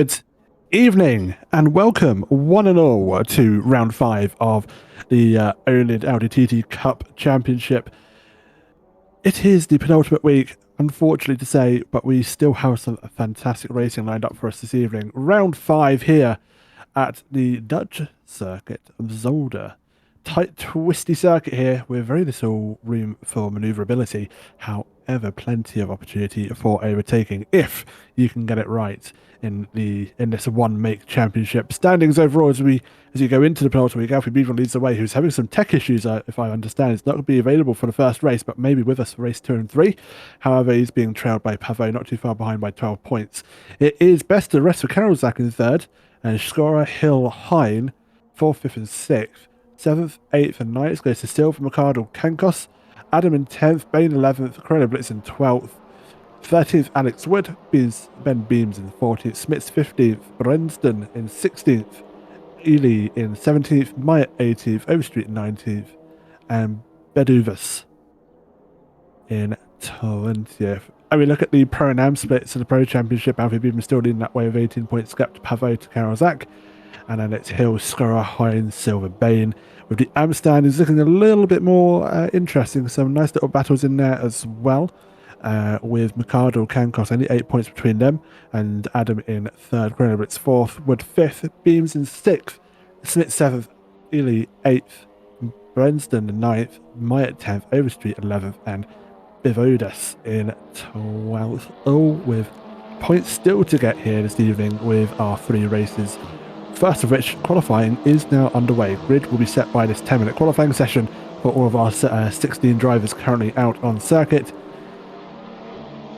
Good evening and welcome one and all to round 5 of the oNiD Audi TT Cup Championship. It is the penultimate week, unfortunately to say, but we still have some fantastic racing lined up for us this evening. Round 5 here at the Dutch circuit of Zolder. Tight, twisty circuit here with very little room for manoeuvrability. However, plenty of opportunity for overtaking if you can get it right in this one make championship. Standings overall as you go into the penultimate week, Alfie Beaver leads the way, who's having some tech issues, if I understand. He's not going to be available for the first race, but maybe with us for race 2 and 3. However, he's being trailed by Pavo, not too far behind by 12 points. It is best of the rest for Karolzak in third, and Scorer, Hill, Hein, 4th, 5th, and 6th. 7th, 8th, and 9th goes to Silver, Mercado, Kankos, Adam in 10th, Bain 11th, Corona Blitz in 12th, 13th, Alex Wood, Ben Beams in 14th, Smith's 15th, Brenston in 16th, Ely in 17th, Myatt 18th, Overstreet 19th, and Beduvas in 20th. I mean, look at the Pro and Am splits in the Pro Championship. Alfie Beam still leading that way with 18 points, Skep, Pavo to Karolzak. And then it's Hill, Scorer, Hines, Silver, Bain. With the Amstand is looking a little bit more interesting. Some nice little battles in there as well. With Mercado, Kankos, only 8 points between them. And Adam in third, Grenoblitz 4th, Wood 5th, Beams in 6th, Smith 7th, Ely 8th, Brenston 9th, Myatt 10th, Overstreet 11th, and Bivodas in 12th. All with points still to get here this evening with our 3 races. First of which, qualifying is now underway. Grid will be set by this 10-minute qualifying session for all of our 16 drivers currently out on circuit.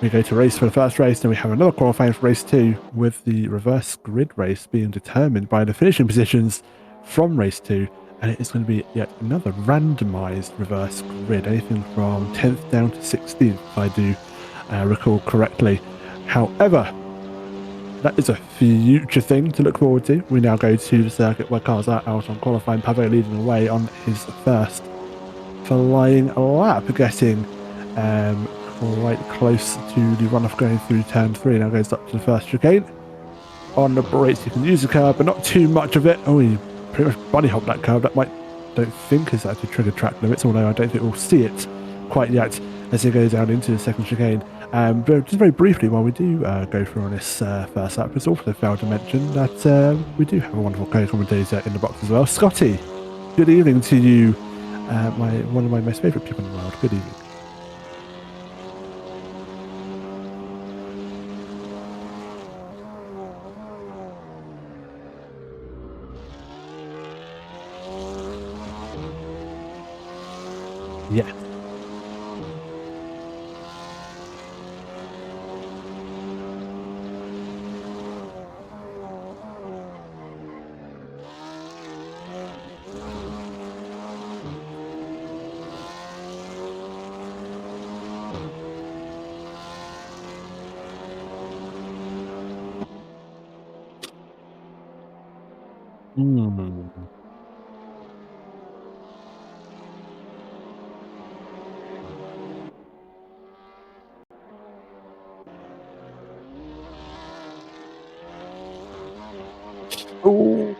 We go to race for the first race, then we have another qualifying for race 2, with the reverse grid race being determined by the finishing positions from race 2, and it is going to be yet another randomised reverse grid, anything from 10th down to 16th, if I do recall correctly. However, that is a future thing to look forward to. We now go to the circuit where cars are out on qualifying. Pavo leading the way on his first flying lap, getting quite close to the runoff going through turn 3. Now goes up to the first chicane. On the brakes, you can use the curb, but not too much of it. Oh, he pretty much bunny hopped that curb. That don't think is actually trigger track limits, although I don't think we'll see it quite yet as he goes down into the second chicane. But just very briefly, while we do go through on this first lap, it's also failed to mention that we do have a wonderful co-commentator in the box as well. Scotty, good evening to you, one of my most favourite people in the world. Good evening. Yes. Oh.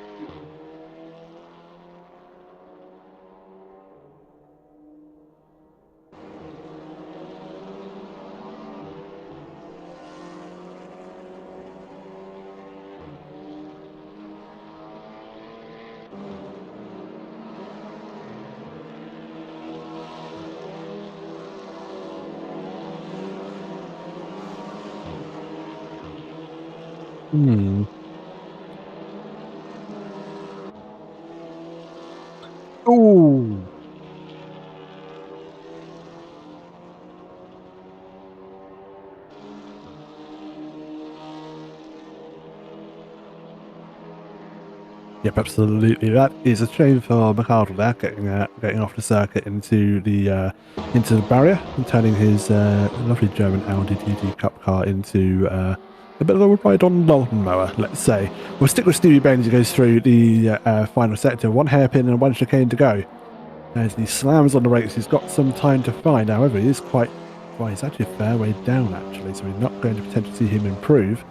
Oh. Yep, absolutely. That is a shame for Mercado there, getting off the circuit into the barrier and turning his lovely German Audi TT Cup car into a bit of a ride on lawnmower, let's say. We'll stick with Stevie Bain as he goes through the final sector. 1 hairpin and 1 chicane to go. As he slams on the brakes, he's got some time to find. However, he is quite... Well, he's actually a fair way down, actually, so we're not going to potentially see him improve.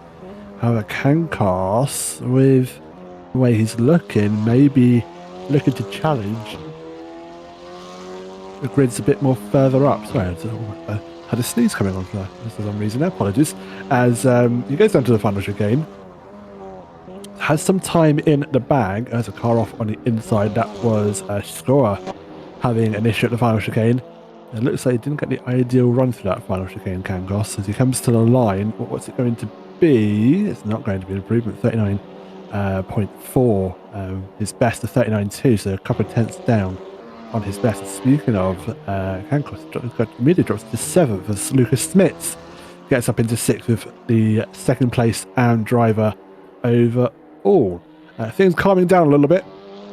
However, Cancos, with the way he's looking, maybe looking to challenge. The grid's a bit more further up. Sorry, I had a sneeze coming on for some reason. Apologies. As he goes down to the final chicane, has some time in the bag. There's a car off on the inside. That was Scorer having an issue at the final chicane. It looks like he didn't get the ideal run through that final chicane, Cancos. As he comes to the line, what's it going to be? It's not going to be an improvement. 39.4. His best of 39.2, so a couple of tenths down on his best. Speaking of, Cancos immediately drops to 7th as Lucas Smits gets up into 6th with the second place and driver overall. Things calming down a little bit.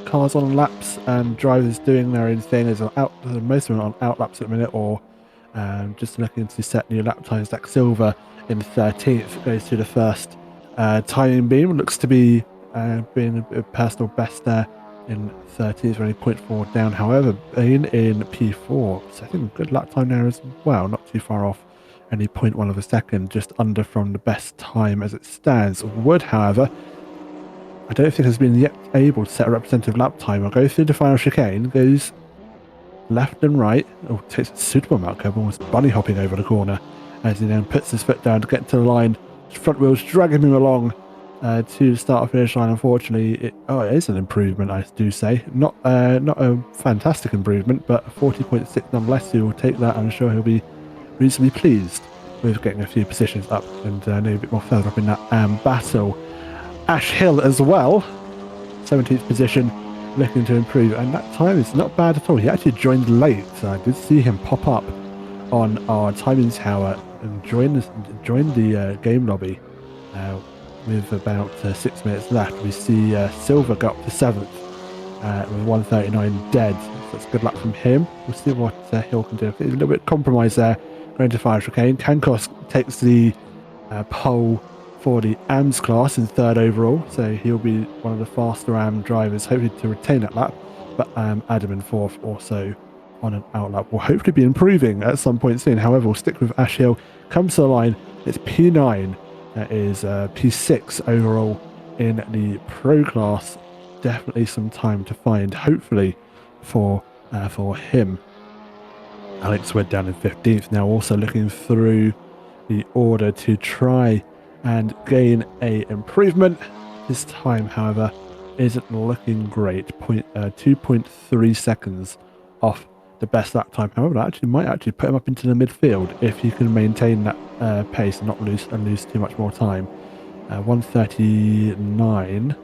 Cars on laps and drivers doing their own thing. There's most of them on out laps at the minute, or just looking to set new lap times. Zach Silver in 13th goes to the first timing beam. Looks to be being a personal best there in 13th, only 0.4 down. However, Bain in P4, so I think a good lap time there as well, not too far off, only 0.1 of a second, just under from the best time as it stands. Wood, however, I don't think has been yet able to set a representative lap time. I'll go through the final chicane, goes left and right, takes a suitable amount of curb, almost bunny hopping over the corner, as he then puts his foot down to get to the line. Front wheels dragging him along to the start of finish line. Unfortunately, it is an improvement, I do say. Not a fantastic improvement, but 40.6 nonetheless. He will take that. I'm sure he'll be reasonably pleased with getting a few positions up and maybe a bit more further up in that battle. Ash Hill as well, 17th position, looking to improve, and that time is not bad at all. He actually joined late, so I did see him pop up on our timing tower and join the game lobby with about 6 minutes left. We see Silver go up to 7th with 139 dead, so that's good luck from him. We'll see what Hill can do. He's a little bit compromised there going to final chicane. Cancos takes the pole for the AMS class in 3rd overall, so he'll be one of the faster AM drivers, hopefully to retain that lap. But Adam in 4th, also on an outlap, will hopefully be improving at some point soon. However, we'll stick with Ash Hill. Comes to the line, it's P9, that is P6 overall in the pro class. Definitely some time to find, hopefully, for him. Alex Wood down in 15th now, also looking through the order to try and gain a improvement. His time, however, isn't looking great. 2.3 seconds off the best lap time. However, that might actually put him up into the midfield if he can maintain that pace and not lose too much more time. 139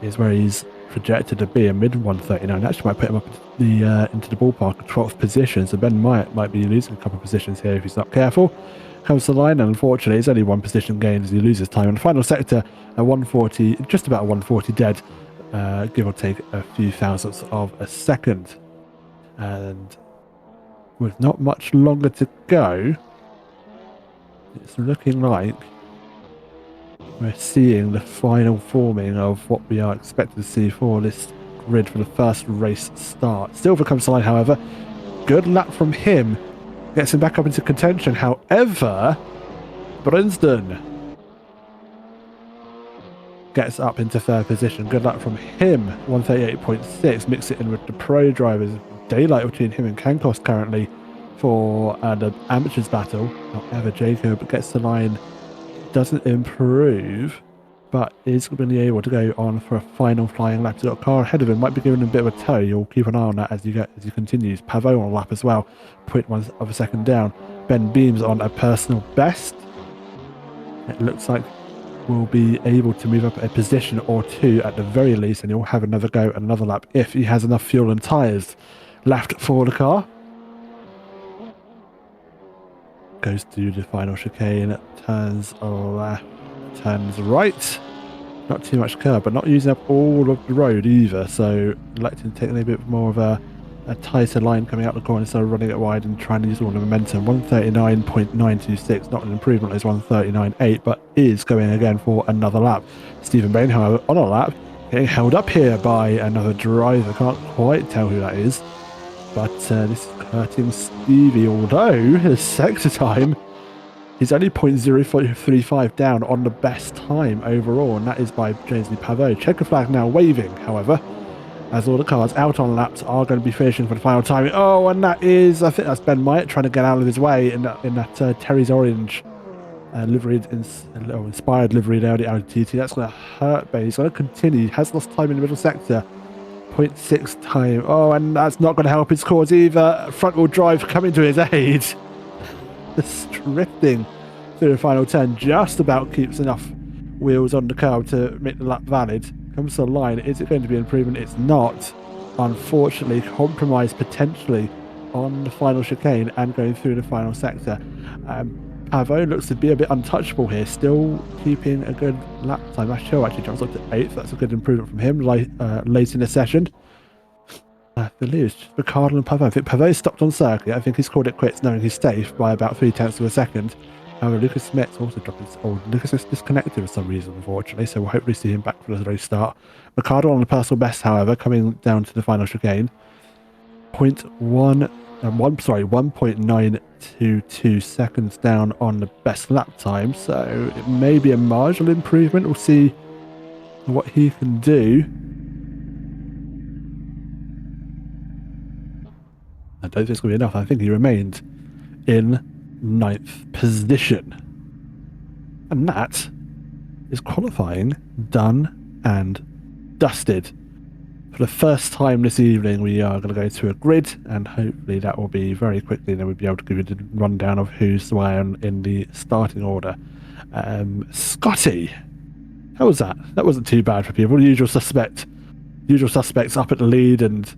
is where he's projected to be, a mid 139. Actually might put him up into the ballpark of 12th position, so Ben might be losing a couple of positions here if he's not careful. Comes to the line, and unfortunately it's only 1 position gain as he loses time. In the final sector, 140, just about 140 dead, give or take a few thousandths of a second. And with not much longer to go, it's looking like we're seeing the final forming of what we are expected to see for this grid for the first race start. Silver comes to the line, however. Good lap from him. Gets him back up into contention. However, Brinsden gets up into 3rd position. Good luck from him. 138.6. Mix it in with the pro drivers. Daylight between him and Cancos currently for the amateurs battle. However, Jacob gets the line. Doesn't improve, but is going to be able to go on for a final flying lap. He's got a car ahead of him, might be giving him a bit of a tow. You'll keep an eye on that as he continues. Pavot on a lap as well, 0.1 of a second down. Ben Beams on a personal best. It looks like we'll be able to move up a position or two at the very least, and he'll have another go at another lap if he has enough fuel and tyres left for the car. Goes to the final chicane, turns left, turns right. Not too much curb, but not using up all of the road either, so electing to take a little bit more of a tighter line coming out the corner instead of running it wide and trying to use all the momentum. 139.926, not an improvement as 139.8, but is going again for another lap. Stephen Bain, however, on a lap, getting held up here by another driver. Can't quite tell who that is, but this is hurting Stevie, although his sector time He's only 0.035 down on the best time overall, and that is by James Pavot. Checker flag now waving, however, as all the cars out on laps are going to be finishing for the final time. Oh, and that is, I think that's Ben Myatt trying to get out of his way in that Terry's Orange inspired liveried Audi TT. That's going to hurt, but he's going to continue. He has lost time in the middle sector. 0.6 time. Oh, and that's not going to help his cause either. Front wheel drive coming to his aid. Just drifting through the final turn. Just about keeps enough wheels on the curb to make the lap valid. Comes to the line. Is it going to be an improvement? It's not. Unfortunately, compromised potentially on the final chicane and going through the final sector. Pavot looks to be a bit untouchable here, still keeping a good lap time. Ash Hill actually jumps up to 8th. That's a good improvement from him late in the session. I believe it's just Ricardo and Pavot. I think Pavot stopped on circuit. I think he's called it quits knowing he's safe by about 0.3 of a second. However, Lucas Smith also dropped his Lucas is disconnected for some reason, unfortunately, so we'll hopefully see him back for the race start. Ricardo on the personal best, however, coming down to the final chicane. 1.922 seconds down on the best lap time, so it may be a marginal improvement. We'll see what he can do. I don't think it's going to be enough. I think he remained in 9th position. And that is qualifying done and dusted. For the first time this evening, we are going to go through a grid, and hopefully that will be very quickly. Then we'll be able to give you the rundown of who's where in the starting order. Scotty, how was that? That wasn't too bad for people. The usual suspects up at the lead, and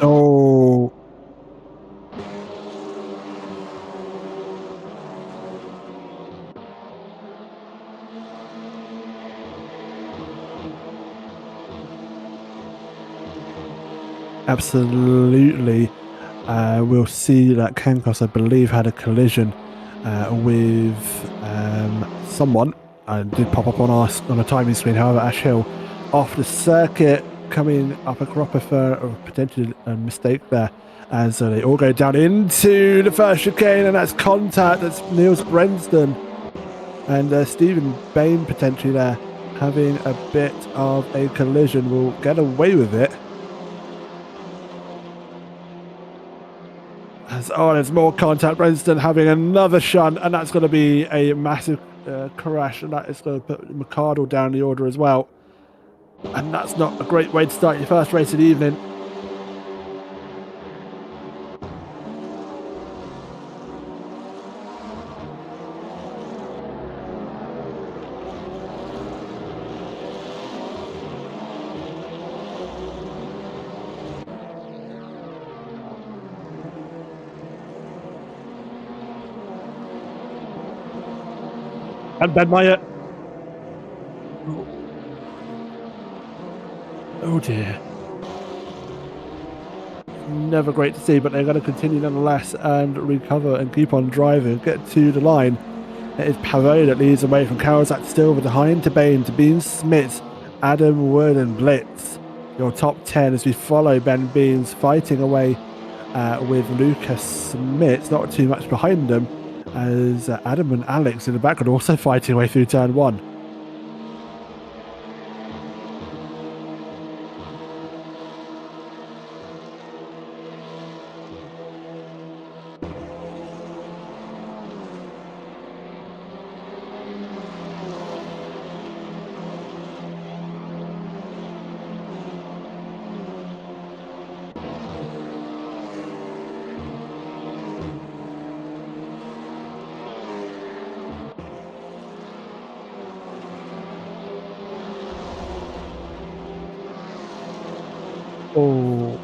oh, absolutely. We'll see that Cancos, I believe, had a collision with someone. Did pop up on a timing screen. However, Ash Hill off the circuit, coming up a cropper for a potential mistake there, as they all go down into the first chicane, and that's contact. That's Niels Brenston and Stephen Bain potentially there having a bit of a collision. Will get away with it, as is. Oh, there's more contact. Brenston having another shunt, and that's going to be a massive crash, and that is going to put McArdle down the order as well. And that's not a great way to start your first race of the evening. And Ben Meyer. Oh dear. Never great to see, but they're going to continue nonetheless and recover and keep on driving, get to the line. It is Parot that leads away from Karolzak still behind to Bain, to Bean Smith, Adam Wood and Blitz. Your top 10 as we follow Ben Beans fighting away with Lucas Smith, not too much behind them, as Adam and Alex in the background also fighting away through turn 1. Oh.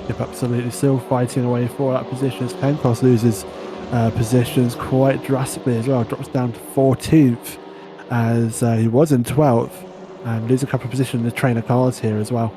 Yep, absolutely. Still fighting away for that position as Pencross loses positions quite drastically as well. Drops down to 14th as he was in 12th and loses a couple of positions in the trainer cars here as well.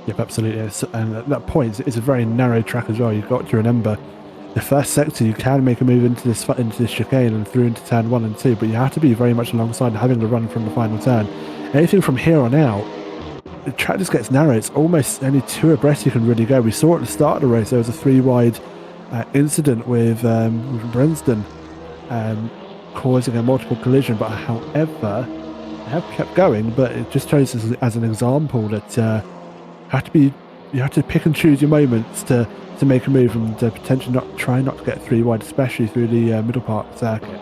Yep, absolutely. And at that point, it's a very narrow track as well. You've got to remember, the first sector you can make a move into this chicane and through into turn 1 and 2, but you have to be very much alongside and having to run from the final turn. Anything from here on out, the track just gets narrow. It's almost only 2 abreast you can really go. We saw at the start of the race there was a 3-wide incident with Brenston causing a multiple collision, but however, they have kept going. But it just shows as an example that you have to pick and choose your moments to make a move and potentially try not to get 3 wide, especially through the middle part circuit.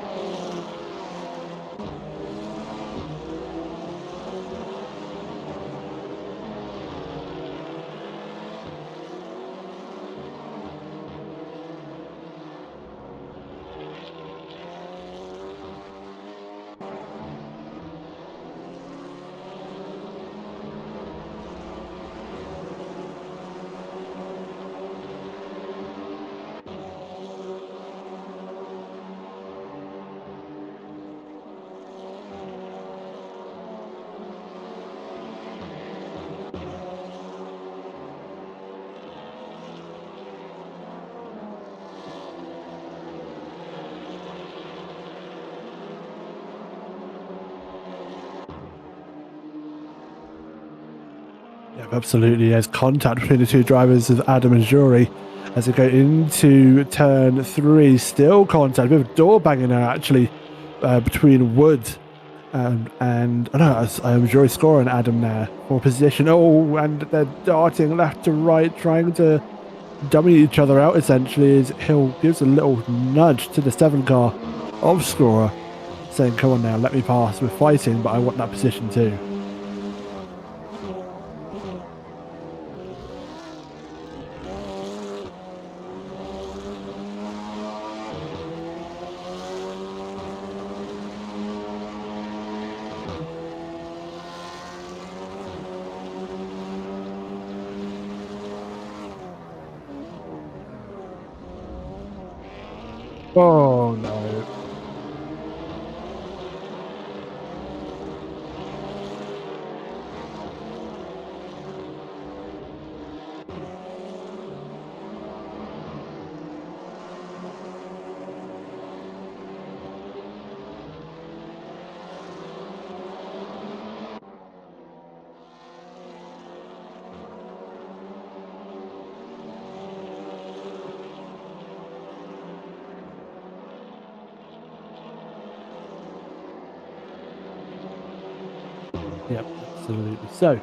Yeah, absolutely. There's contact between the 2 drivers of Adam and Jury as they go into turn 3. Still contact, a bit of door banging there actually between Wood and Jury scoring Adam there for position. Oh, and they're darting left to right, trying to dummy each other out essentially as Hill gives a little nudge to the 7 car of scorer. saying, come on now, let me pass. We're fighting, but I want that position too. Oh, no. Yep, absolutely. So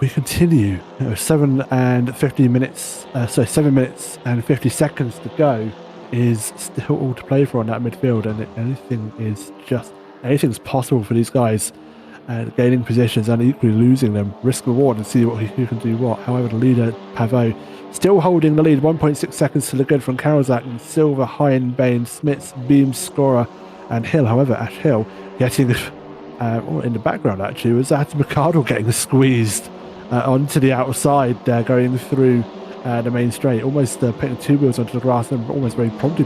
we continue. 7 minutes and 50 seconds to go is still all to play for on that midfield, and anything's possible for these guys. Gaining positions and equally losing them, risk reward, and see who can do what. However, the leader Pavot still holding the lead, 1.6 seconds to the good from Karolzak and Silver, Hine, Bain, Smits, Beam, Scorer, and Hill. However, Ash Hill getting in the background actually was that McArdle getting squeezed onto the outside, going through the main straight, almost putting two wheels onto the grass, and almost very promptly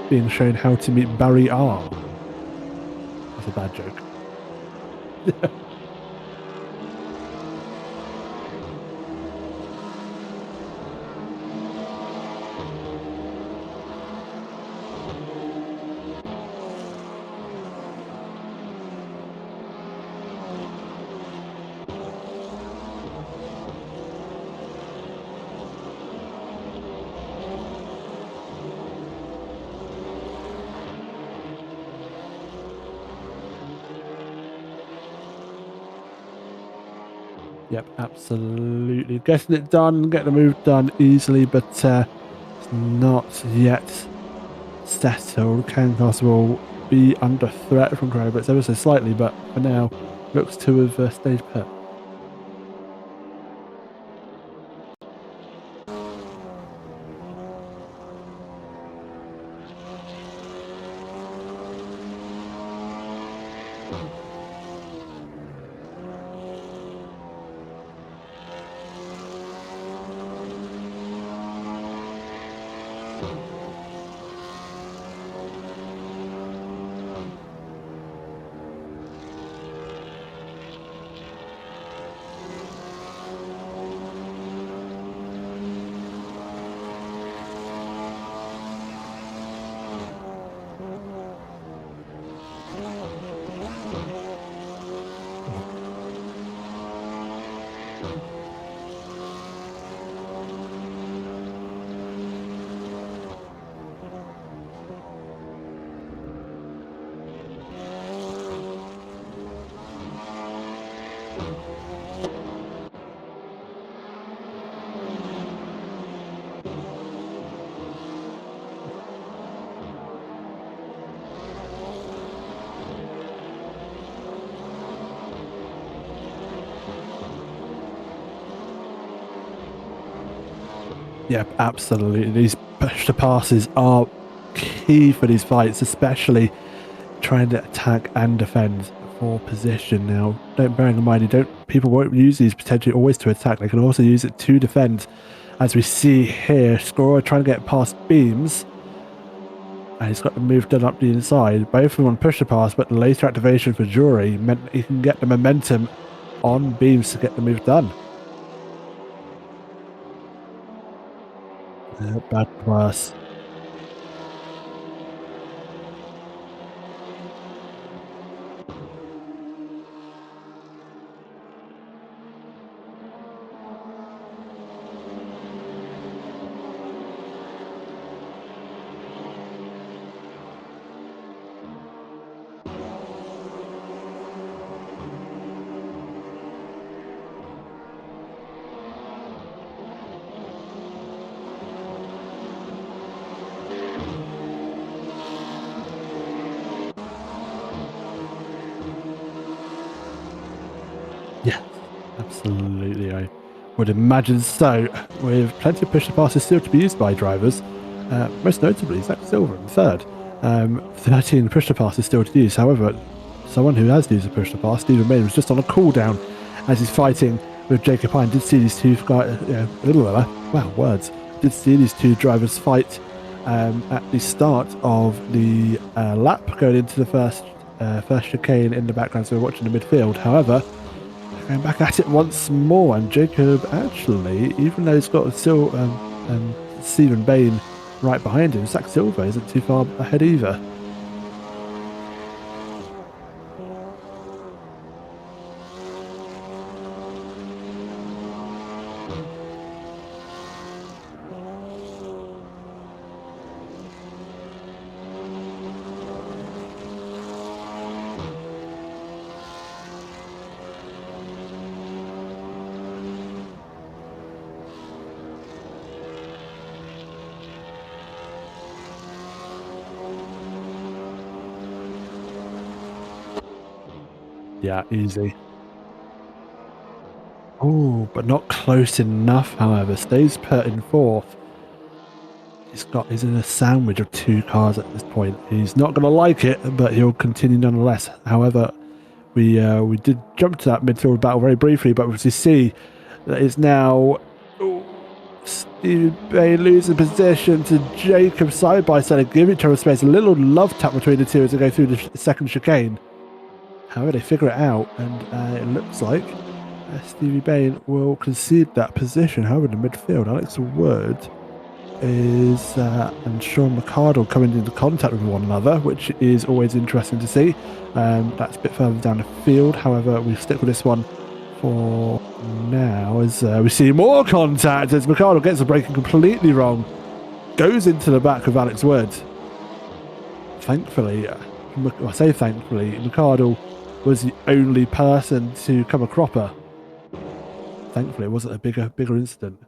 being shown how to meet Barry R. That's a bad joke. Yep, absolutely. Getting it done, getting the move done easily, but it's not yet settled. Cancos will be under threat from Roberts ever so slightly, but for now, looks to have stayed put. Yep, absolutely. These push to passes are key for these fights, especially trying to attack and defend for position. Now, bearing in mind, people won't use these potentially always to attack. They can also use it to defend, as we see here. Scorer trying to get past Beams, and he's got the move done up the inside. Both of them on push to pass, but the later activation for Jury meant he can get the momentum on Beams to get the move done. Bad pass. Absolutely, I would imagine so. With plenty of push passes still to be used by drivers, most notably Zach Silver in third. 13 push passes still to use. However, someone who has used a push pass, Stephen Main, was just on a cooldown as he's fighting with Jacob Hine. Did see these two guys, wow, words. Did see these two drivers fight at the start of the lap going into the first chicane in the background, so we're watching the midfield. However, going back at it once more, and Jacob actually, even though he's got still Stephen Bain right behind him, Zach Silver isn't too far ahead either. Yeah, easy. Oh, but not close enough, however. Stays put in fourth. He's in a sandwich of two cars at this point. He's not going to like it, but he'll continue nonetheless. However, we did jump to that midfield battle very briefly, but as you see, that is now Steve Bay losing position to Jacob side by side, giving each other space. A little love tap between the two as they go through the second chicane. However, they figure it out, and it looks like Stevie Bain will concede that position. However, in the midfield, Alex Wood is and Sean McCardle coming into contact with one another, which is always interesting to see. That's a bit further down the field. However, we stick with this one for now as we see more contact as McCardle gets the braking completely wrong, goes into the back of Alex Wood. Thankfully, I say thankfully, McCardle was the only person to come a cropper. Thankfully, it wasn't a bigger incident.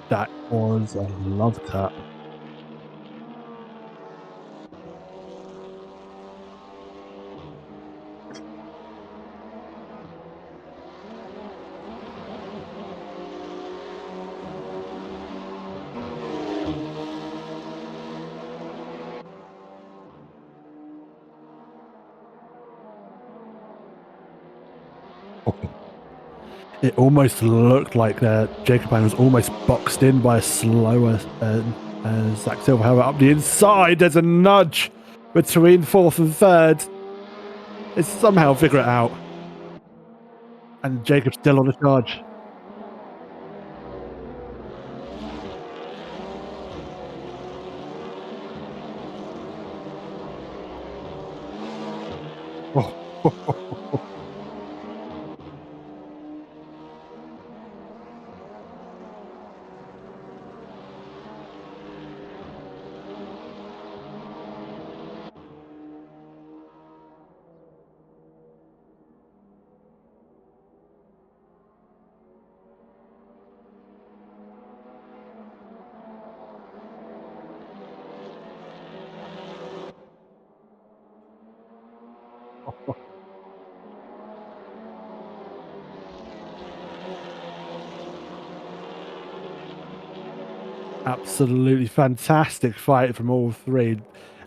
That was a love tap. It almost looked like Jacob Hine was almost boxed in by a slower Zach Silver. However, up the inside, there's a nudge between fourth and third. It's somehow figure it out. And Jacob's still on the charge. Oh. Absolutely fantastic fight from all three.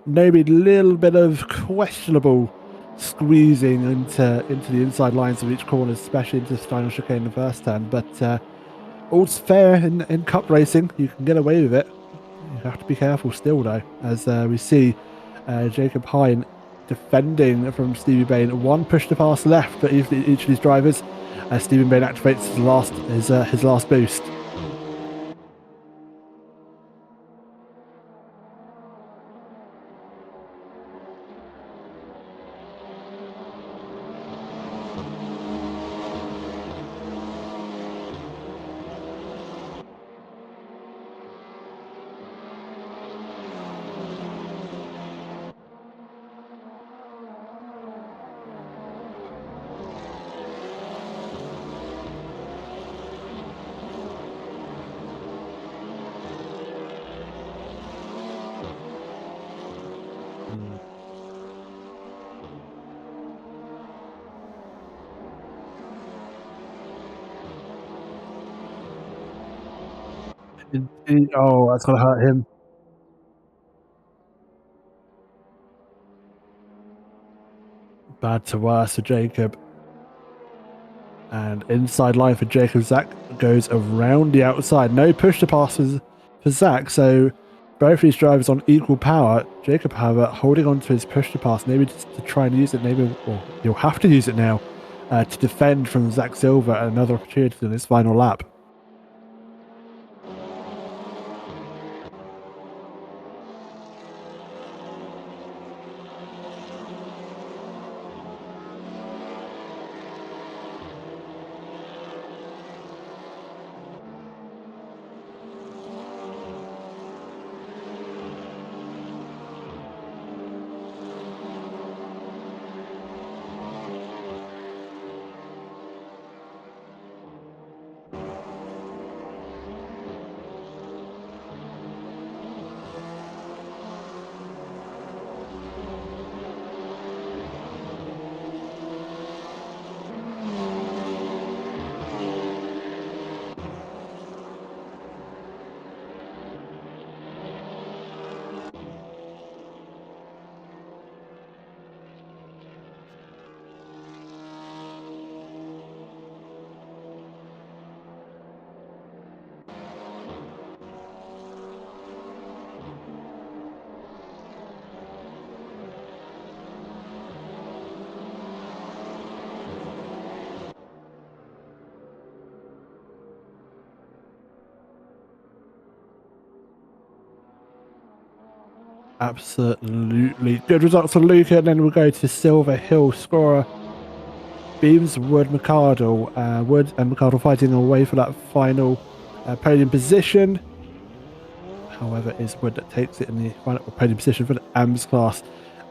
Maybe a little bit of questionable squeezing into the inside lines of each corner, especially into the final chicane in the first turn. But all's fair in cup racing. You can get away with it. You have to be careful still, though, as we see Jacob Hine defending from Stevie Bain. One push to pass left for each of these drivers. Stevie Bain activates his last boost. Oh, that's gonna hurt him. Bad to worse for Jacob. And inside line for Jacob. Zach goes around the outside. No push to passes for Zach. So both these drivers on equal power. Jacob, however, holding on to his push to pass, maybe just to try and use it. Maybe, well, he'll have to use it now to defend from Zach Silver at another opportunity in his final lap. Absolutely good results for Luca, and then we'll go to Silver Hill scorer. Beams, Wood, McArdle. Wood and McArdle fighting away for that final podium position. However, it's Wood that takes it in the final podium position for the AMS class.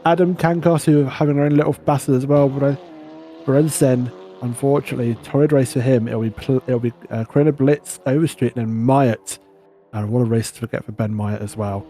Adam Kankos, who are having their own little battle as well. Brensen, unfortunately, torrid race for him. It'll be Corona Blitz, Overstreet, and then Myatt. And what a race to forget for Ben Myatt as well.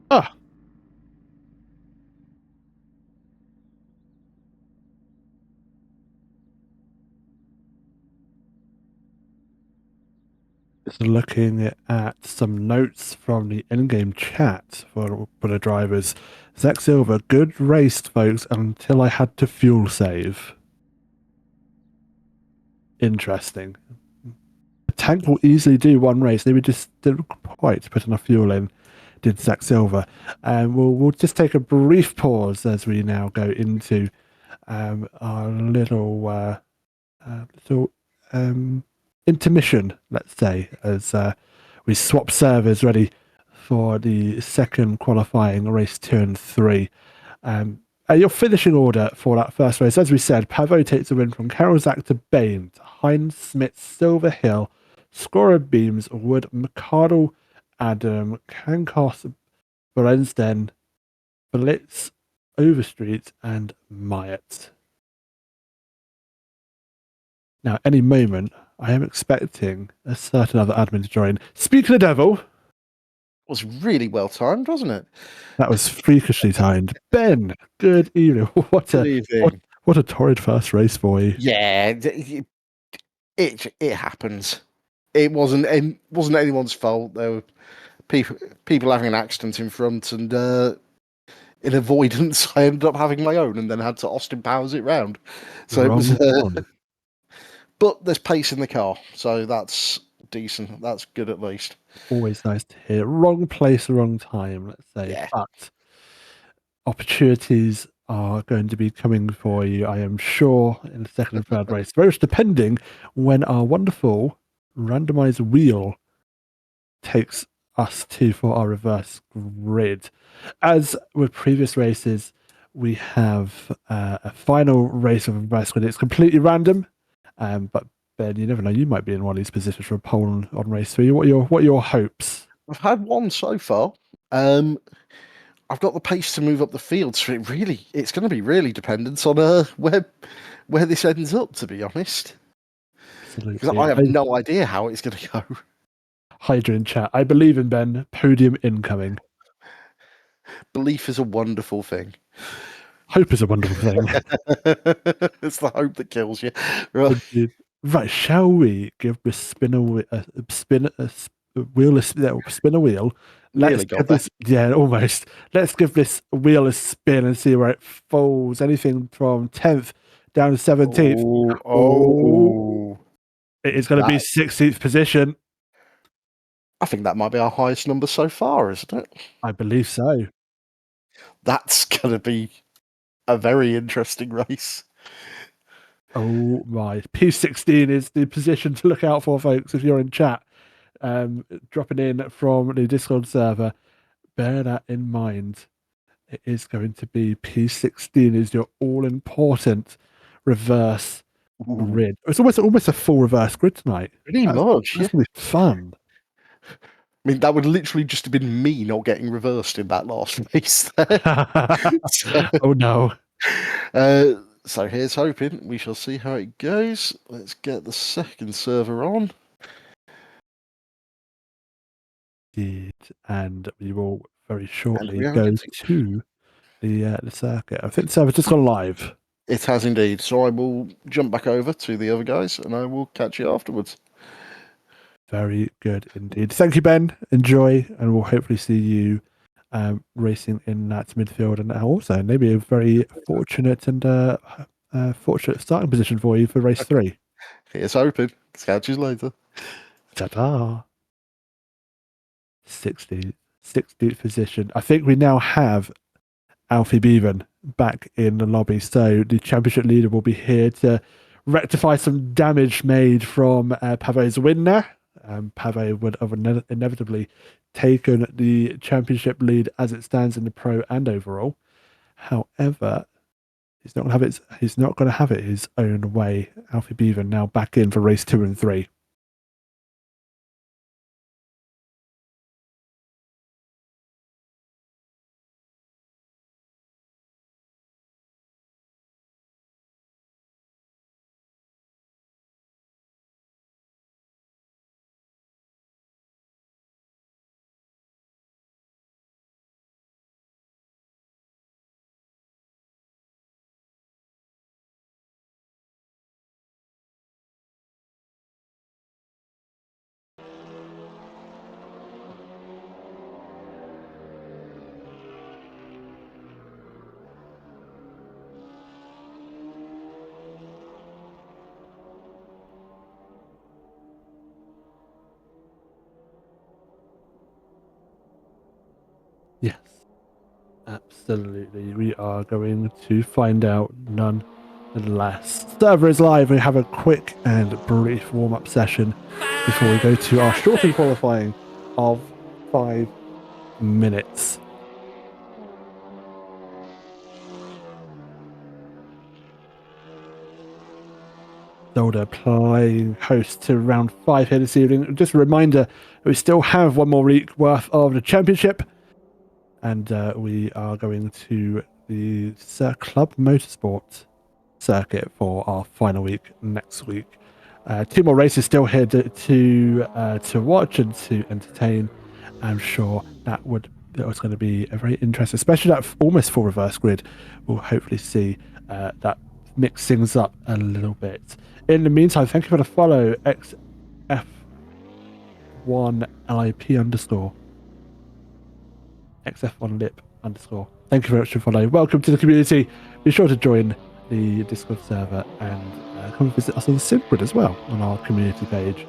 Ah, just looking at some notes from the in-game chat for the drivers. Zach Silver, good race, folks, until I had to fuel save. Interesting. The tank will easily do one race. They just didn't quite put enough fuel in, did Zach Silver. And we'll just take a brief pause as we now go into our little intermission, let's say, as we swap servers ready for the second qualifying race 2 and 3. Your finishing order for that first race, as we said, Pavo takes the win from Carol Zach to Bain, to Heinz, Smith, Silver Hill, Scorer Beams, Wood, McArdle, Adam, Kankos, Berensden, Blitz, Overstreet, and Myatt. Now, any moment, I am expecting a certain other admin to join. Speak of the devil. Was really well timed, wasn't it? That was freakishly timed. Ben, good evening. What a torrid first race for you. Yeah, it happens. It wasn't anyone's fault. There were people having an accident in front, and in avoidance, I ended up having my own, and then had to Austin Powers it round. So it was. But there's pace in the car, so that's decent. That's good at least. Always nice to hear. Wrong place, wrong time, let's say. Yeah. But opportunities are going to be coming for you, I am sure, in the second and third race. Very much depending when our wonderful randomized wheel takes us to for our reverse grid. As with previous races, we have a final race of reverse grid. It's completely random, but Ben, you never know. You might be in one of these positions for a pole on race 3. What are your hopes? I've had one so far. I've got the pace to move up the field, so it's going to be really dependent on where this ends up. To be honest, because Absolutely. I have no idea how it's going to go. Hydra in chat. I believe in Ben. Podium incoming. Belief is a wonderful thing. Hope is a wonderful thing. It's the hope that kills you. Right. Indeed. Right, shall we give the spin a spin a wheel spin a wheel? Let's Nearly give got there. this almost. Let's give this wheel a spin and see where it falls. Anything from 10th down to 17th. Oh, Oh, oh. it is going to be That, 16th position. I think that might be our highest number so far, isn't it? I believe so. That's going to be a very interesting race. Oh my. P16 is the position to look out for, folks, if you're in chat. Dropping in from the Discord server. Bear that in mind. It is going to be P16 is your all-important reverse Ooh, grid. It's almost a full reverse grid tonight. pretty much, yeah. That's gonna be fun. I mean, that would literally just have been me not getting reversed in that last race there. Oh no. So here's hoping. We shall see how it goes. Let's get the second server on. And we will very shortly we are go getting... to the circuit. I think the server's just gone live. It has indeed. So I will jump back over to the other guys and I will catch you afterwards. Very good indeed. Thank you, Ben. Enjoy, and we'll hopefully see you racing in that midfield, and also maybe a very fortunate and fortunate starting position for you for race 3. Here's hoping. Catch you later. Ta-da! 60th position. I think we now have Alfie Bevan back in the lobby, so the championship leader will be here to rectify some damage made from Pave's win there. Pave would have inevitably taken the championship lead as it stands in the pro and overall. However, he's not going to have it his own way. Alfie Bevan now back in for race 2 and 3. Yes, absolutely. We are going to find out nonetheless. Server is live. We have a quick and brief warm-up session before we go to our shortened qualifying of 5 minutes. Zolder playing host to round 5 here this evening. Just a reminder, we still have one more week worth of the championship, and we are going to the Club Motorsport circuit for our final week next week. 2 more races still here to watch and to entertain. I'm sure that was going to be a very interesting, especially that almost full reverse grid. We'll hopefully see that mix things up a little bit. In the meantime, thank you for the follow, XF1LIP underscore. XF1lip underscore. Thank you very much for following. Welcome to the community. Be sure to join the Discord server and come visit us on SimGrid as well on our community page.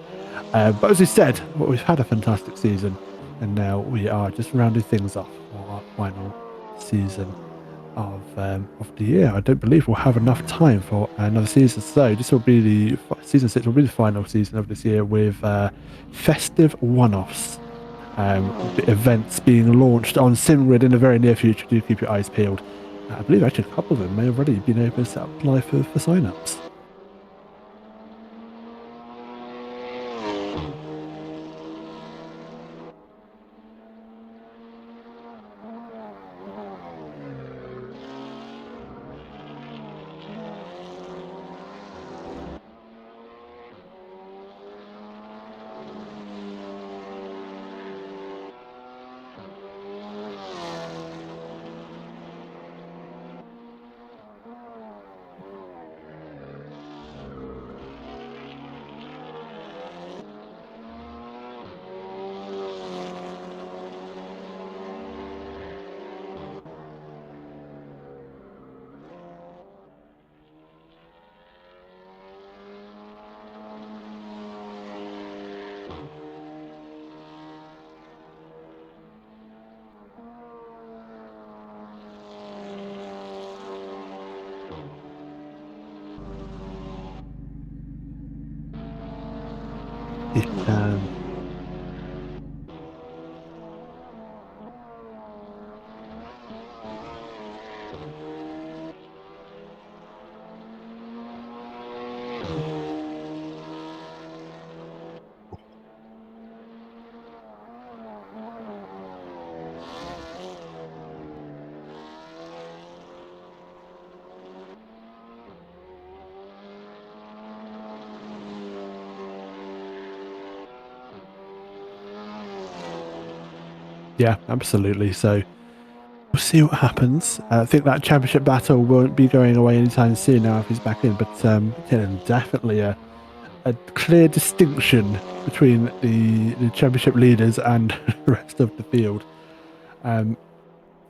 But as we said, we've had a fantastic season, and now we are just rounding things off for our final season of the year. I don't believe we'll have enough time for another season, so this will be the season 6 will be the final season of this year with festive one-offs. Events being launched on SimGrid in the very near future. Do keep your eyes peeled. I believe actually a couple of them may have already been able to set up live for sign-ups. He can. Yeah, absolutely. So we'll see what happens. I think that championship battle won't be going away anytime soon now if he's back in, but definitely a clear distinction between the championship leaders and the rest of the field.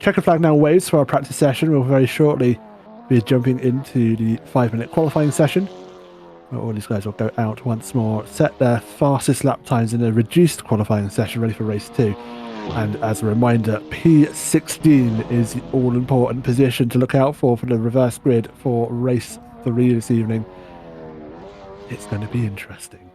Checker flag now waves for our practice session. We'll very shortly be jumping into the 5-minute qualifying session, where all these guys will go out once more, set their fastest lap times in a reduced qualifying session ready for race 2. And as a reminder, P16 is the all-important position to look out for the reverse grid for race 3 this evening. It's going to be interesting.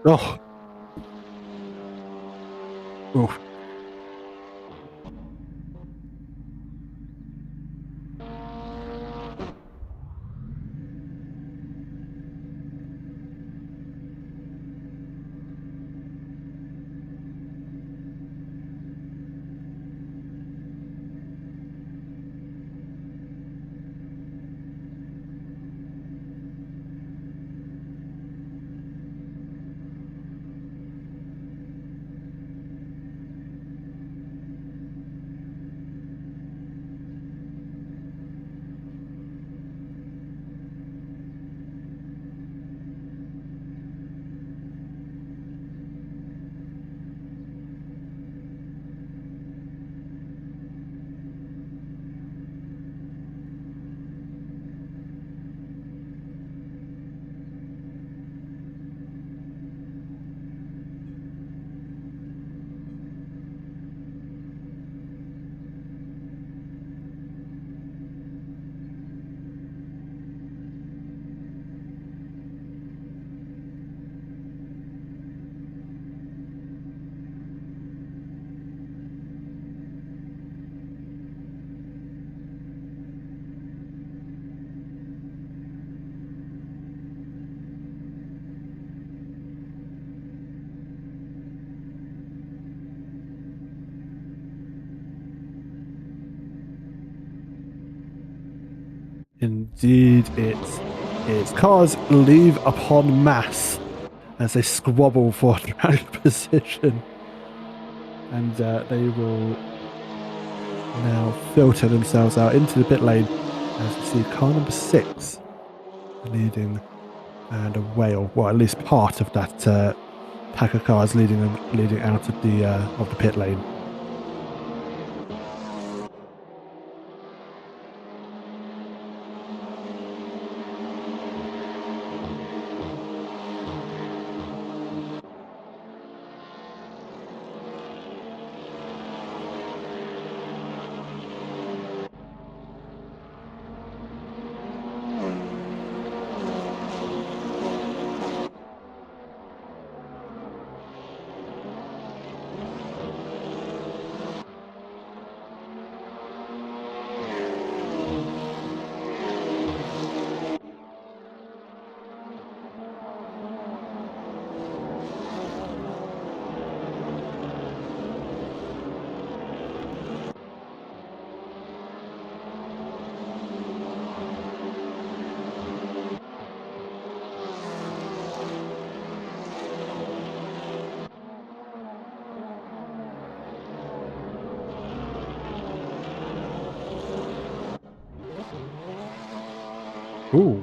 Oh. Oof. Indeed, it is. Cars leave upon mass as they squabble for track position. And they will now filter themselves out into the pit lane as we see car number 6 leading and a whale, well, at least part of that pack of cars leading out of the pit lane. Ooh.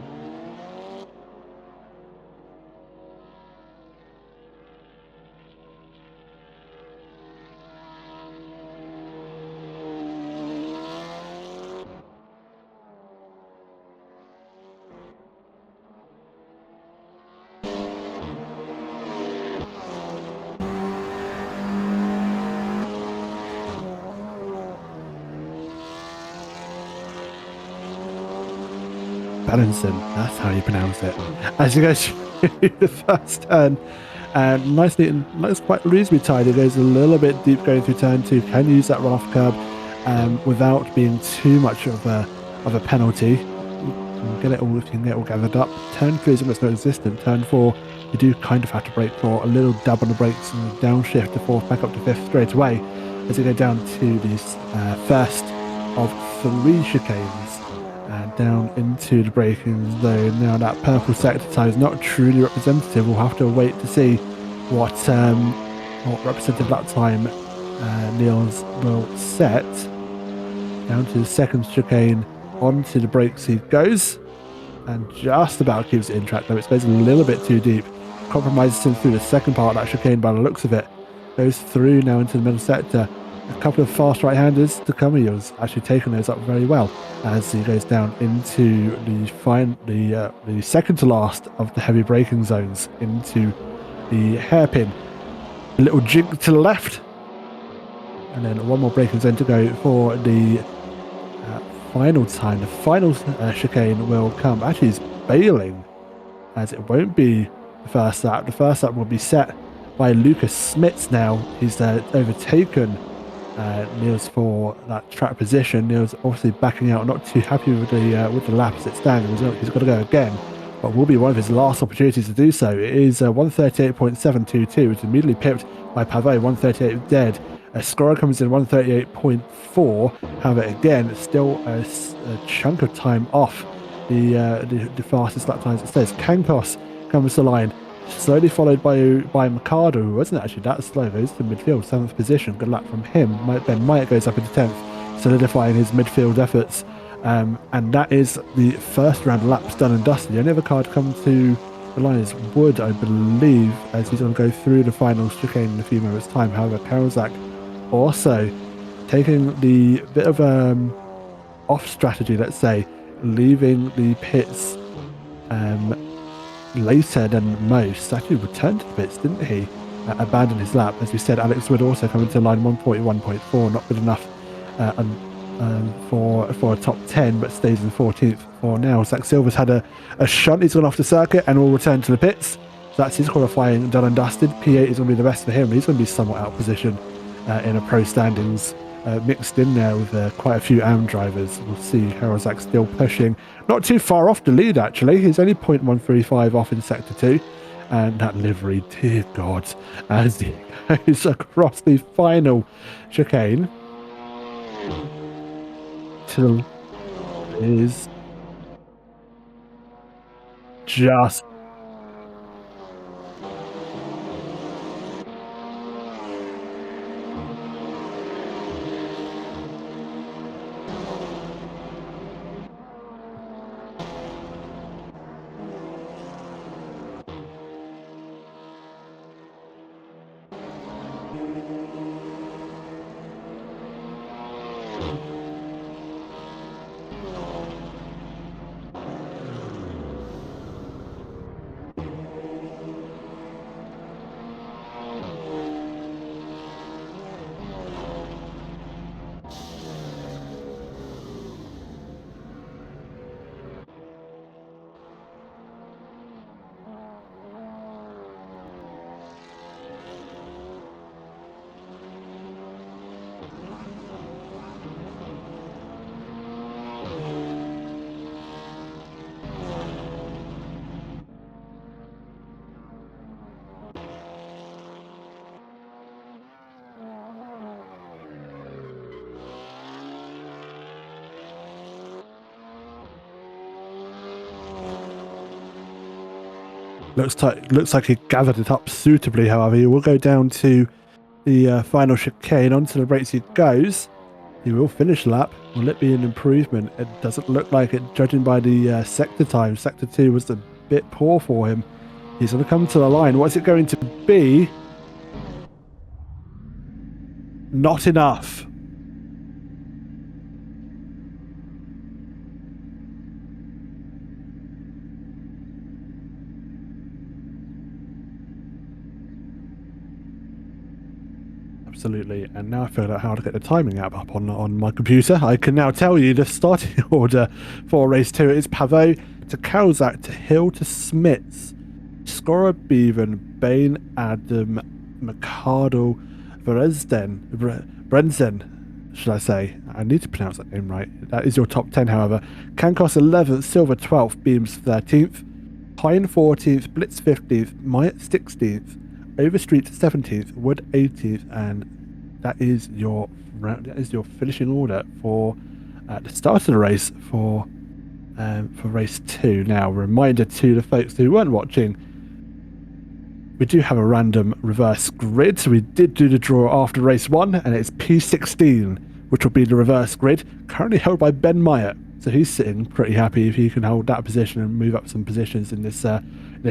Valenson, that's how you pronounce it. As he goes through the first turn, and nicely, it's quite reasonably tight. It goes a little bit deep going through turn 2. Can use that runoff curb without being too much of a penalty. You can get it all if you can get it all gathered up. Turn 3 is almost non-existent. Turn 4, you do kind of have to brake for a little dab on the brakes and downshift to 4th back up to 5th straight away as you go down to the first of 3 chicanes and down into the braking zone. Now that purple sector type is not truly representative. We'll have to wait to see what representative that time Niels will set. Down to the second chicane, onto the brakes he goes, and just about keeps it in track, though it goes a little bit too deep. Compromises him through the second part of that chicane by the looks of it. Goes through now into the middle sector. A couple of fast right-handers to come. He was actually taking those up very well as he goes down into the second to last of the heavy braking zones into the hairpin. A little jig to the left, and then one more braking zone to go for the final time. The final chicane will come. Actually, he's bailing as it won't be the first lap. The first lap will be set by Lucas Smits now. He's overtaken Niels for that track position. Niels obviously backing out, not too happy with the lap as it stands. He's got to go again, but will be one of his last opportunities to do so. It is 138.722. It's immediately pipped by Pavot, 138 dead. Scorer comes in 138.4. However, again, still a chunk of time off the fastest lap times. It says Kankos comes to the line, slowly followed by Mikado, who wasn't actually that slow. Goes to midfield, 7th position. Good luck from him. Ben Myatt goes up into 10th, solidifying his midfield efforts. And that is the first round laps done and dusted. The only other car to come to the line is Wood, I believe, as he's going to go through the final chicane in a few moments' time. However, Karolzak also taking the bit of off strategy, let's say, leaving the pits later than most. Actually returned to the pits, didn't he? Abandoned his lap. As we said, Alex Wood also coming to line 141.4, not good enough for a top 10, but stays in 14th for now. Zach Silver's had a shunt. He's gone off the circuit and will return to the pits. So that's his qualifying done and dusted. P8 is going to be the best for him. He's going to be somewhat out of position in a pro standings, mixed in there with quite a few AM drivers. We'll see Karolzak still pushing, not too far off the lead actually. He's only 0.135 off in sector 2, and that livery, dear God, as he goes across the final chicane till is just looks like he gathered it up suitably. However, he will go down to the final chicane. Onto the brakes he goes. He will finish lap. Will it be an improvement? It doesn't look like it, judging by the sector time. Sector 2 was a bit poor for him. He's going to come to the line. What's it going to be? Not enough. Absolutely. And now I figured out how to get the timing app up on my computer. I can now tell you the starting order for race 2. It's Pavot, to Kawzak, to Hill, to Smits, Scorer, Bevan, Bain, Adam, McCardle, Brenzen, should I say? I need to pronounce that name right. That is your top 10, however. Cancos 11th, Silver 12th, Beams 13th, Pine 14th, Blitz 15th, Myatt 16th, Overstreet 17th, Wood 18th, and that is your finishing order for the start of the race for race 2. Now, reminder to the folks who weren't watching, we do have a random reverse grid. So we did do the draw after race 1, and it's P16, which will be the reverse grid, currently held by Ben Myatt. So he's sitting pretty happy if he can hold that position and move up some positions in this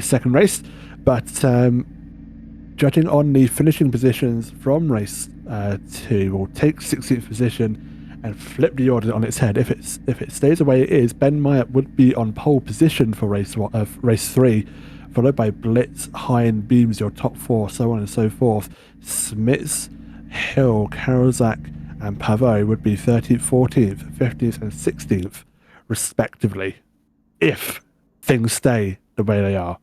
second race. But judging on the finishing positions from race 2, we'll take 16th position and flip the order on its head. If it stays the way it is, Ben Myatt would be on pole position for race 3, followed by Blitz, Hind, Beams, your top 4, so on and so forth. Smits, Hill, Karolzak, and Pavot would be 13th, 14th, 15th, and 16th, respectively, if things stay the way they are.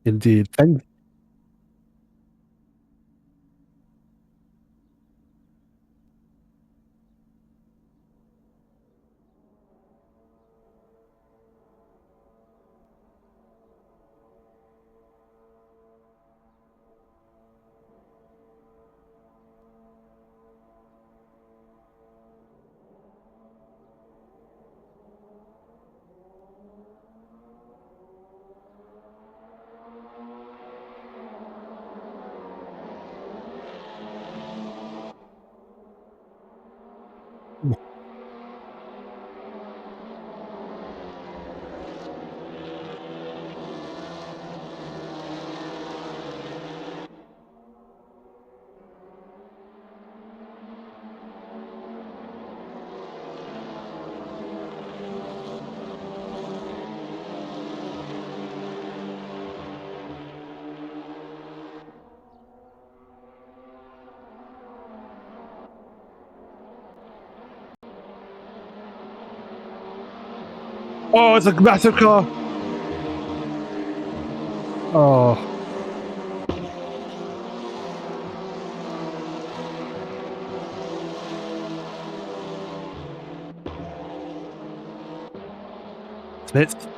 Indeed. Oh, it's a massive car. Oh. Smits.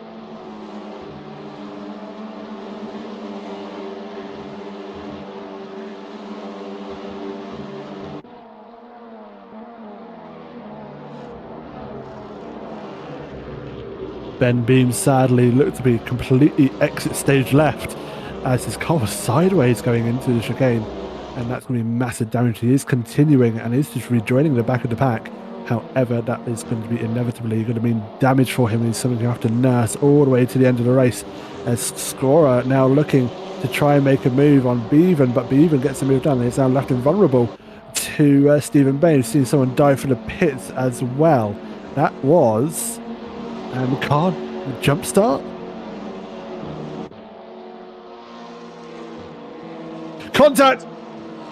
Ben Beams sadly looked to be completely exit stage left as his car was sideways going into the chicane, and that's going to be massive damage. He is continuing and is just rejoining the back of the pack. However, that is going to be inevitably going to mean damage for him. He's something you have to nurse all the way to the end of the race, as Scorer now looking to try and make a move on Bevan, but Bevan gets the move done. He's now left invulnerable to Stephen Bain. We've seen someone dive for the pits as well. That was car jump start. Contact!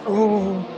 Oh.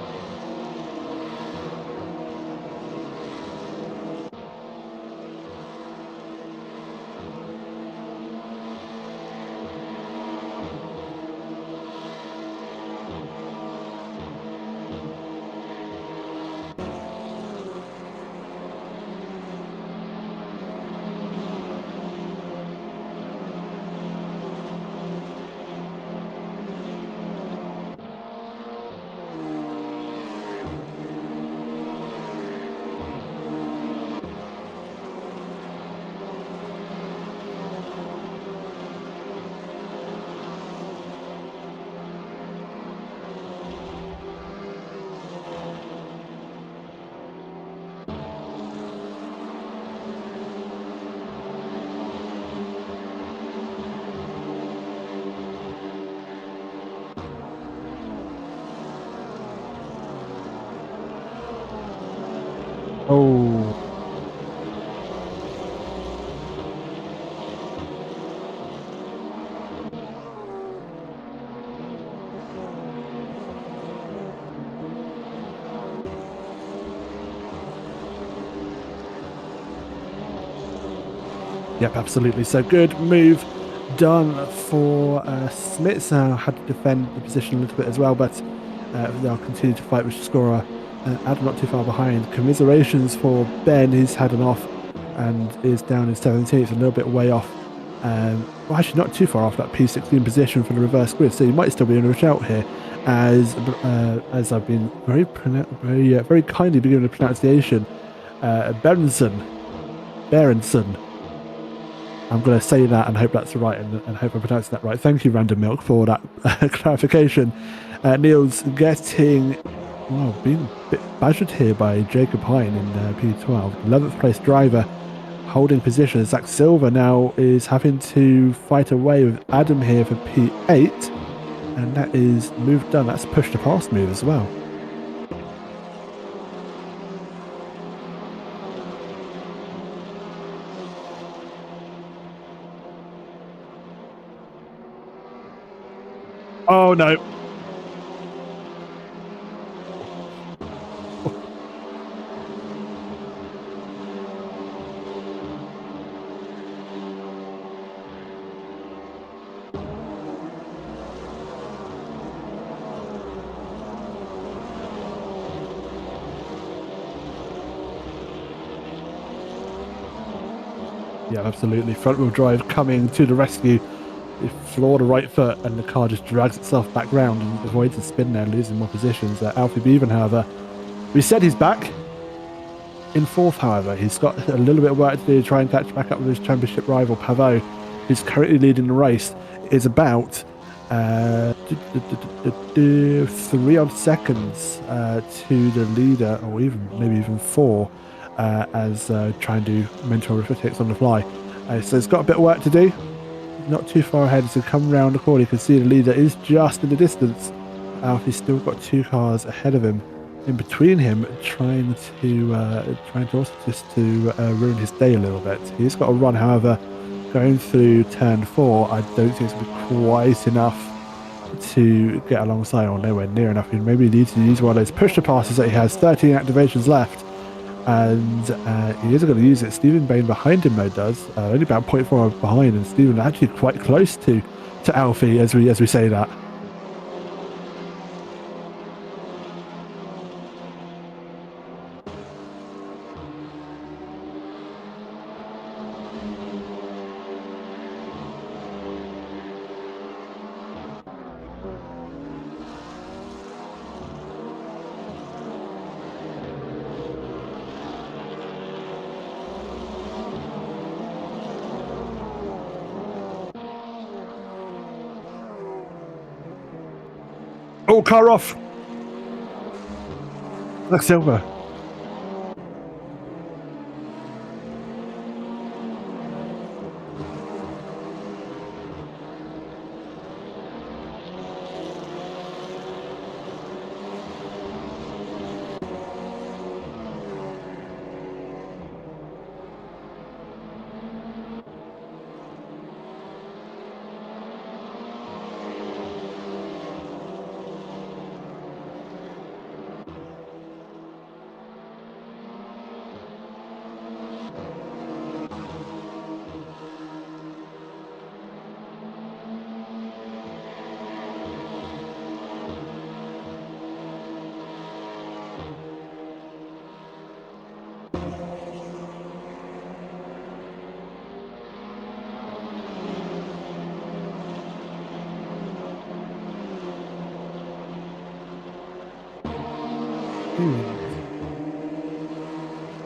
Oh, yep, absolutely. So good move done for Smits. Had to defend the position a little bit as well, but they'll continue to fight with scorer. Adam not too far behind. Commiserations for Ben, who's had an off and is down in 17th, a little bit way off. Well, actually, not too far off that P16 position for the reverse grid, so you might still be in a shout here. As I've been very kindly beginning the pronunciation, Berenson. I'm going to say that and hope that's right and hope I'm pronouncing that right. Thank you, Random Milk, for that clarification. Neil's getting, well, being a bit badgered here by Jacob Hine in P12. 11th place driver holding position. Zach Silver now is having to fight away with Adam here for P8. And that is move done. That's push to pass move as well. Oh, no. Yeah, absolutely. Front wheel drive coming to the rescue. They floor the right foot and the car just drags itself back round and avoids the spin there, losing more positions. Alfie Beaven, however, we said he's back in fourth, however. He's got a little bit of work to do to try and catch back up with his championship rival, Pavot, who's currently leading the race. It is about 3 odd seconds to the leader, or maybe even 4, as trying to do mental arithmetics on the fly. So it's got a bit of work to do. Not too far ahead. As you come round the corner, you can see the leader is just in the distance. Alfie's still got 2 cars ahead of him, in between him, trying to also just to ruin his day a little bit. He's got a run, however, going through turn 4. I don't think it's going to be quite enough to get alongside, or nowhere near enough. He maybe needs to use one of those push to passes that he has. 13 activations left, and he isn't going to use it. Stephen Bain behind him though does, only about 0.4 behind, and Stephen actually quite close to Alfie as we say that. Oh, car off. That's Silver.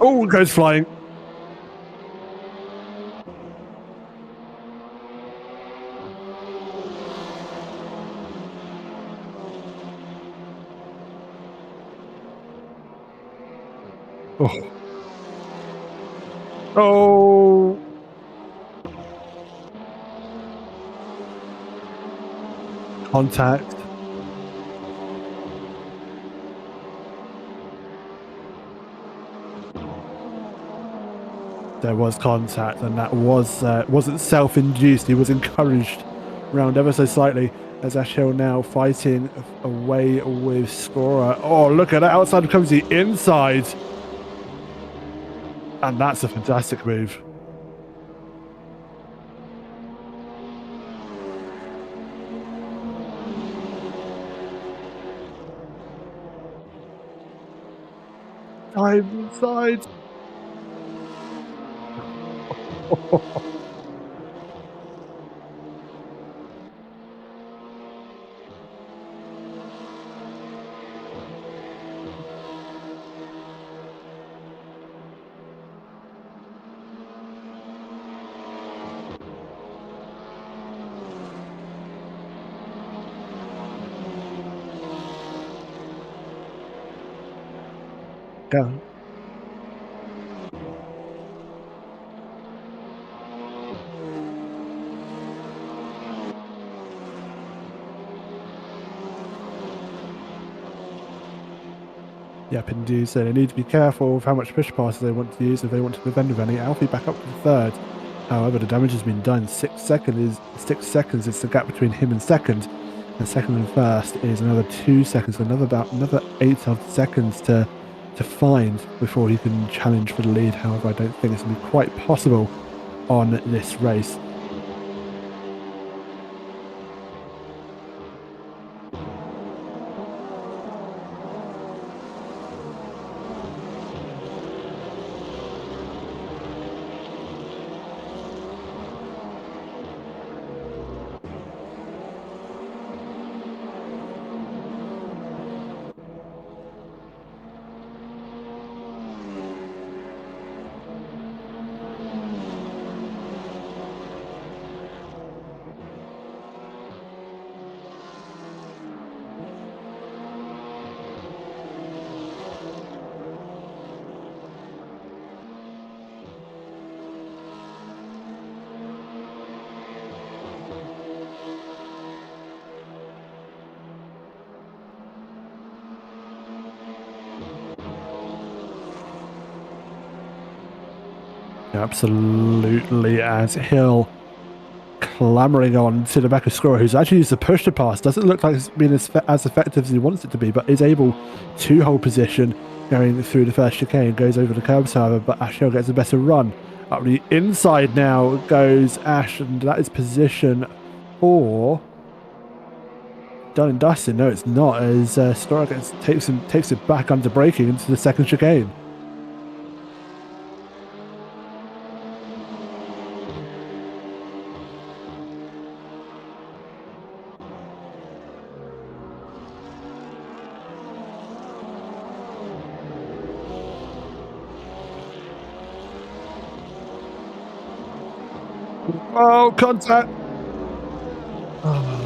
Oh, it goes flying. Oh. Oh. Contact. There was contact, and that wasn't self-induced. He was encouraged round ever so slightly as Ash Hill now fighting away with Scorer. Oh, look at that. Outside comes the inside. And that's a fantastic move. Dive inside. Yeah. Yep, indeed. So they need to be careful of how much push passes they want to use if they want to defend with any. Alfie back up to the third. However, the damage has been done. 6 seconds is the gap between him and second. And second and first is another 2 seconds, so another 8 odd seconds to find before he can challenge for the lead. However, I don't think it's going to be quite possible on this race. Absolutely, as Hill clambering on to the back of Scorer, who's actually used the push to pass. Doesn't look like it's been as effective as he wants it to be, but is able to hold position going through the first chicane. Goes over the curbs, however, but Ash Hill gets a better run. Up the inside now goes Ash, and that is position 4. Done and dusted. No, it's not, as Scorer takes it back under braking into the second chicane. Oh, contact! Oh.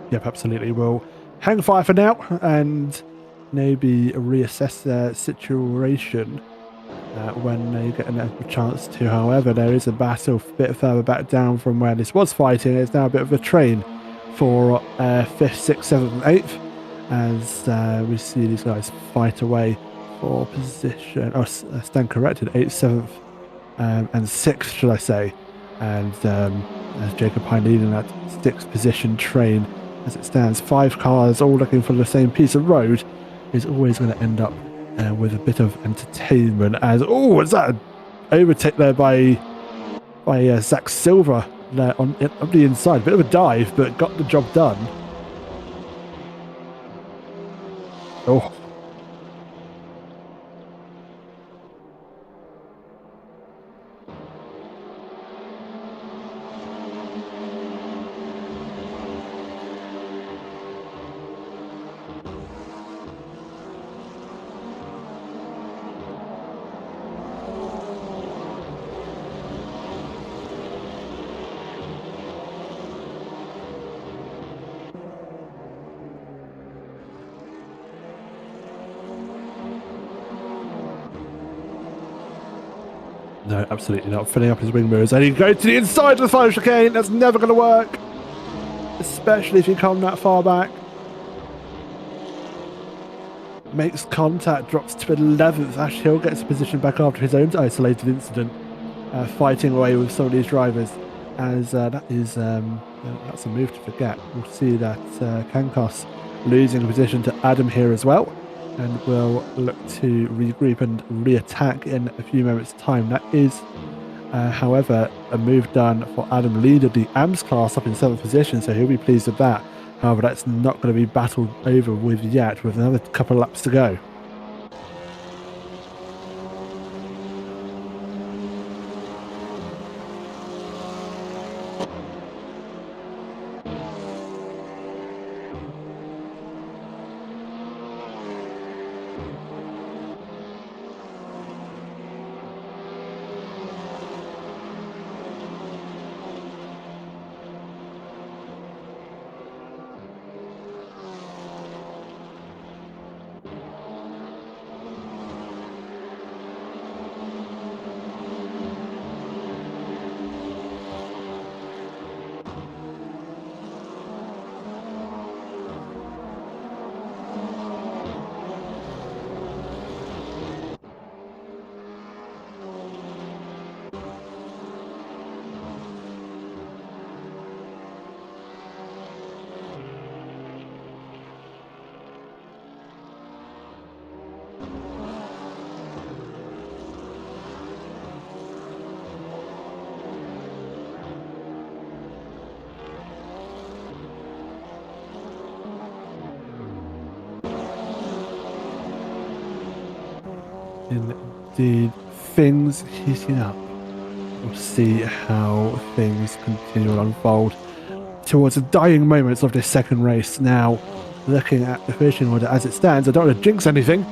Yep, absolutely. We'll hang fire for now and maybe reassess their situation when they get a chance to. However, there is a battle a bit further back down from where this was fighting. It's now a bit of a train for 5th, 6th, 7th, and 8th as we see these guys fight away for position. Oh, stand corrected. 8th, 7th, and 6th, should I say. And as Jacob Hine leading that 6th position train as it stands, 5 cars all looking for the same piece of road is always going to end up with a bit of entertainment. As was that an overtake there by Zach Silver there on the inside? Bit of a dive, but got the job done. Oh. No, absolutely not. Filling up his wing mirrors. And he goes to the inside of the final chicane. That's never going to work. Especially if you come that far back. Makes contact, drops to 11th. Ash Hill gets a position back after his own isolated incident. Fighting away with some of these drivers. As that's a move to forget. We'll see that Kankos losing a position to Adam here as well. And we'll look to regroup and re-attack in a few moments' time. That is, however, a move done for Adam Leader, the AMS class, up in 7th position, so he'll be pleased with that. However, that's not going to be battled over with yet, with another couple of laps to go. Indeed, things heating up. We'll see how things continue to unfold towards the dying moments of this second race. Now, looking at the finishing order as it stands, I don't want to jinx anything,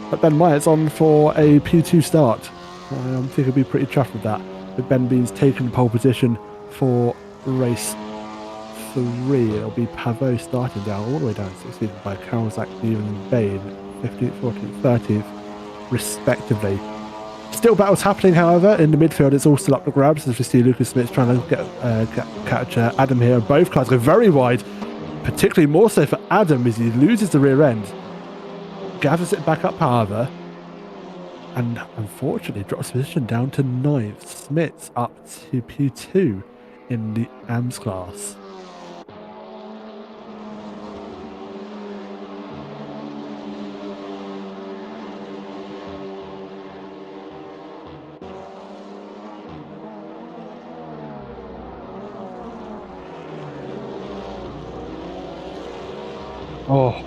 but Ben Myatt's on for a P2 start. I think he'll be pretty chuffed with that. With Ben Bean's taken pole position for race 3. It'll be Pavot starting down all the way down 16th by Karolzak, Stephen Bain, 15th, 14th, 13th, respectively. Still battles happening, however, in the midfield. It's all still up for grabs. As we see Lucas Smith trying to catch Adam here. Both cars go very wide, particularly more so for Adam as he loses the rear end. Gathers it back up, however, and unfortunately drops position down to 9th. Smith's up to P2 in the AMS class. Oh.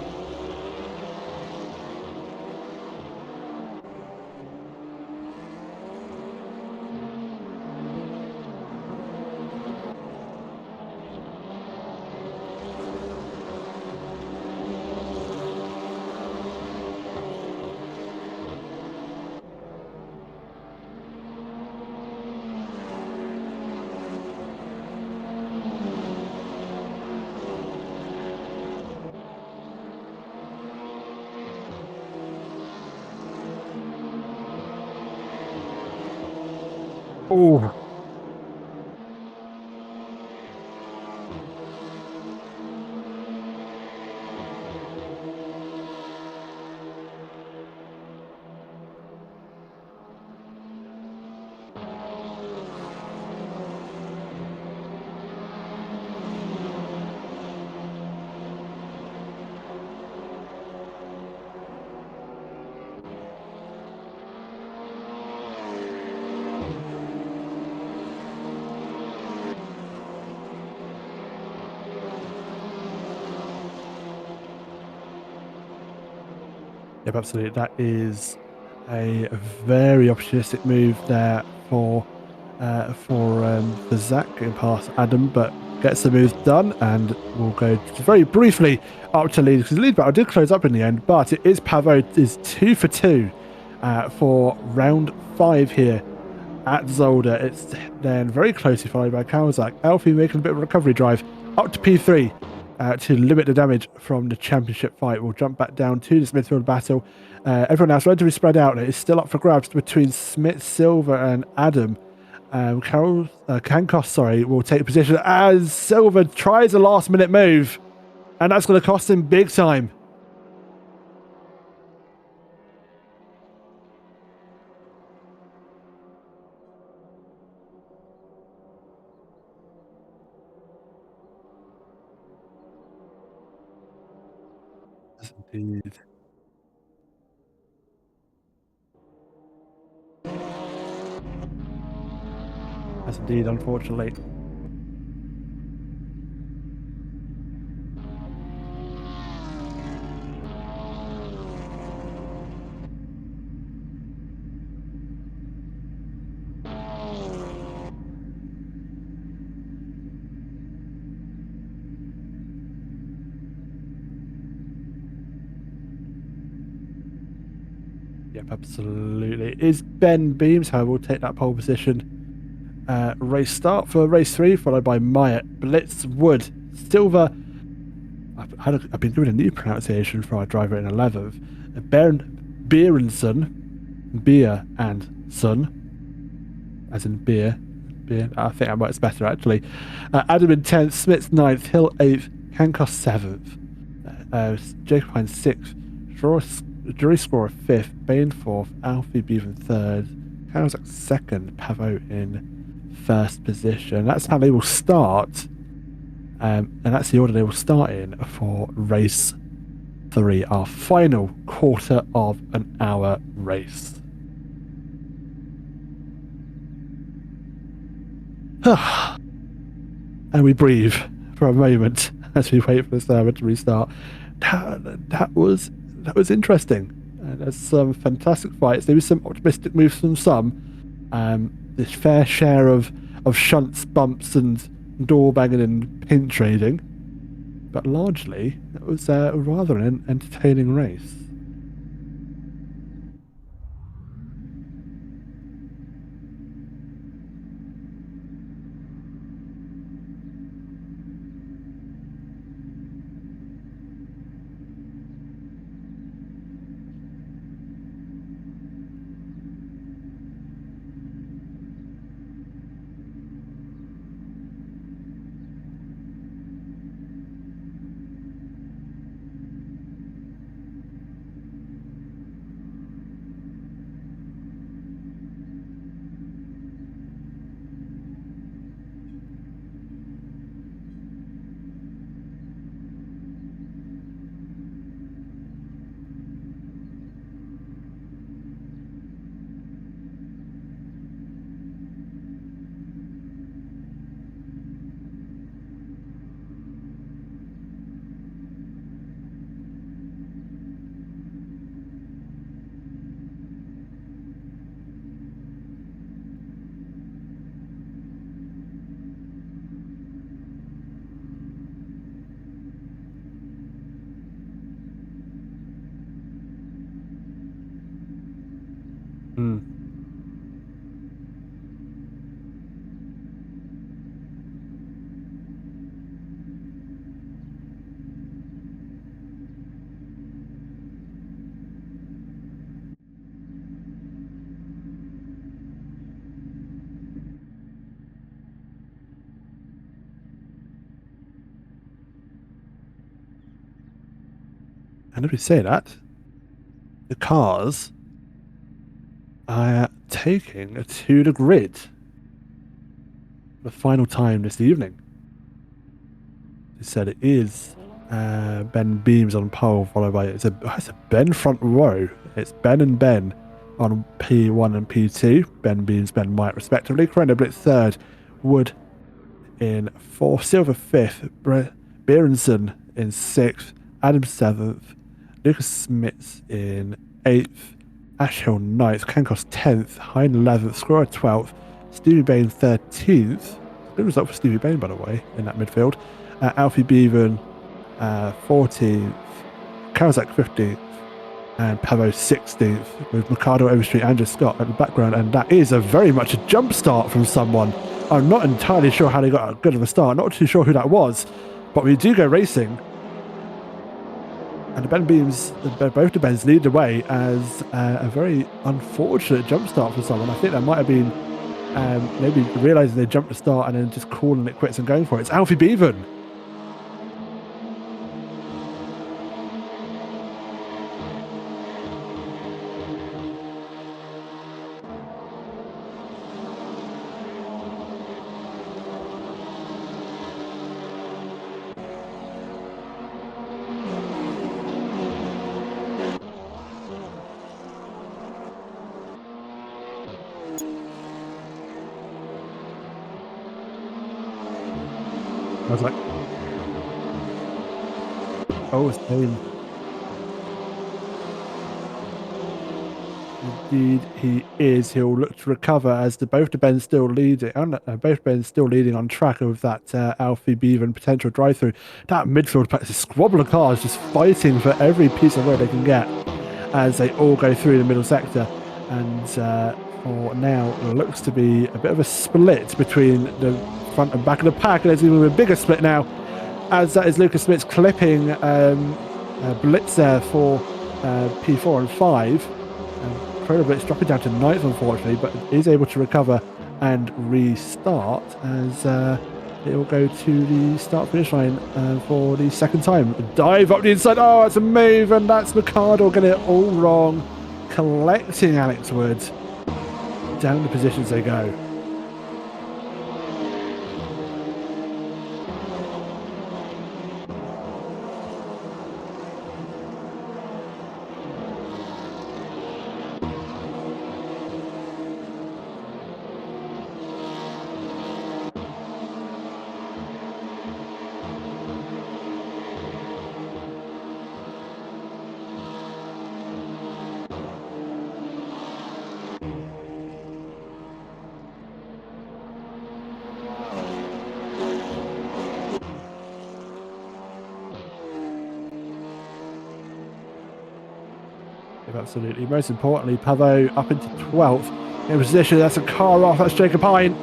Oh. Yep, absolutely. That is a very opportunistic move there for Zach getting past Adam, but gets the move done, and we'll go very briefly up to lead, because the lead battle did close up in the end, but it is Pavot is 2 for 2 for round 5 here at Zolder. It's then very closely followed by Karolzak. Alfie making a bit of a recovery drive up to P3. to limit the damage from the championship fight. We'll jump back down to this midfield battle. Everyone else relatively spread out. It's still up for grabs between Smith, Silver, and Adam. Kankos, will take position as Silver tries a last-minute move, and that's going to cost him big time. Yes, indeed. Yes, indeed, unfortunately. Yep, absolutely. Is Ben Beams, however, will take that pole position. Race start for race 3, followed by Myatt, Blitz, Wood, Silver. I've been doing a new pronunciation for our driver in 11th. Berenson, Beer and Son, as in beer. I think that works better actually. Adam in 10th, Smith's 9th, Hill 8th, Kankos 7th, Jacob Hines 6th, Jury Score 5th, Bain 4th, Alfie Beaven 3rd, Kazak 2nd, Pavo in 1st position. That's how they will start. And that's the order they will start in for race 3, our final quarter of an hour race. And we breathe for a moment as we wait for the server to restart. That was interesting. There's some fantastic fights. There was some optimistic moves from some. This fair share of shunts, bumps, and door banging and pin trading. But largely, it was rather an entertaining race. And if we say that, the cars are taking to the grid for the final time this evening. They said it is Ben Beams on pole, followed by it's a Ben front row. It's Ben and Ben on P1 and P2. Ben Beams, Ben Myatt respectively. Corona Blitz 3rd, Wood in 4th, Silver 5th, Berenson in 6th, Adam 7th, Lucas Smits in 8th, Ashhill 9th, Kankos 10th, Hine 11th, Squirrel 12th, Stevie Bain 13th. Good result for Stevie Bain, by the way, in that midfield. Alfie Beaven 14th, Kawasaki 15th, and Pavo 16th, with Mikado, Overstreet, and just Scott at the background. And that is very much a jump start from someone. I'm not entirely sure how they got a good of a start. Not too sure who that was. But we do go racing. And the Ben Beams, both the Bens lead the way as a very unfortunate jump start for someone. I think that might have been maybe realizing they jumped the start and then just calling it quits and going for it. It's Alfie Bevan. I was like, oh, it's pain. Indeed, he is. He'll look to recover as both the Bens still leading. Both Bens still leading on track of that Alfie Bevan potential drive-through. That midfield pack, this squabble of cars just fighting for every piece of road they can get as they all go through the middle sector. And for now, it looks to be a bit of a split between the front and back of the pack. And there's even a bigger split now, as that is Lucas Smith's clipping Blitz there for P4 and 5. Blitz dropping down to 9th, unfortunately, but is able to recover and restart as it will go to the start-finish line for the second time. Dive up the inside. Oh, it's a move, and that's Mercado getting it all wrong. Collecting Alex Wood. Down the positions they go. Absolutely. Most importantly, Pavo up into 12th in position. That's a car off. That's Jacob Hine.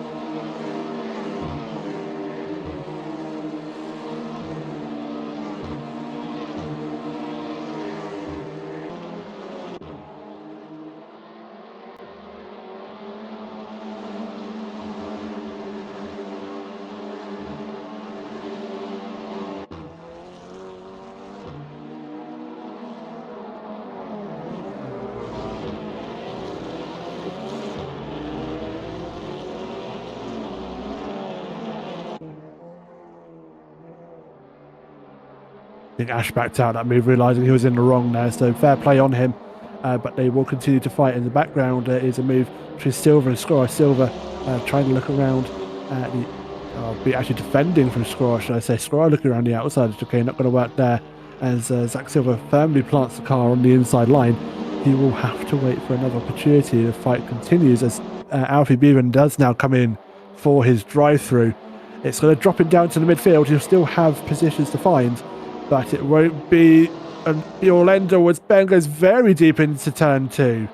I think Ash backed out that move, realising he was in the wrong there, so fair play on him. But they will continue to fight. In the background is a move between Silver and Scorer. Silver trying to look around at the actually defending from Scorer, should I say. Scorer looking around the outside. It's okay, not going to work there as Zach Silver firmly plants the car on the inside line. He will have to wait for another opportunity. The fight continues as Alfie Bevan does now come in for his drive-through. It's going to drop him down to the midfield. He'll still have positions to find, but it won't be an Orlando as Ben goes very deep into turn 2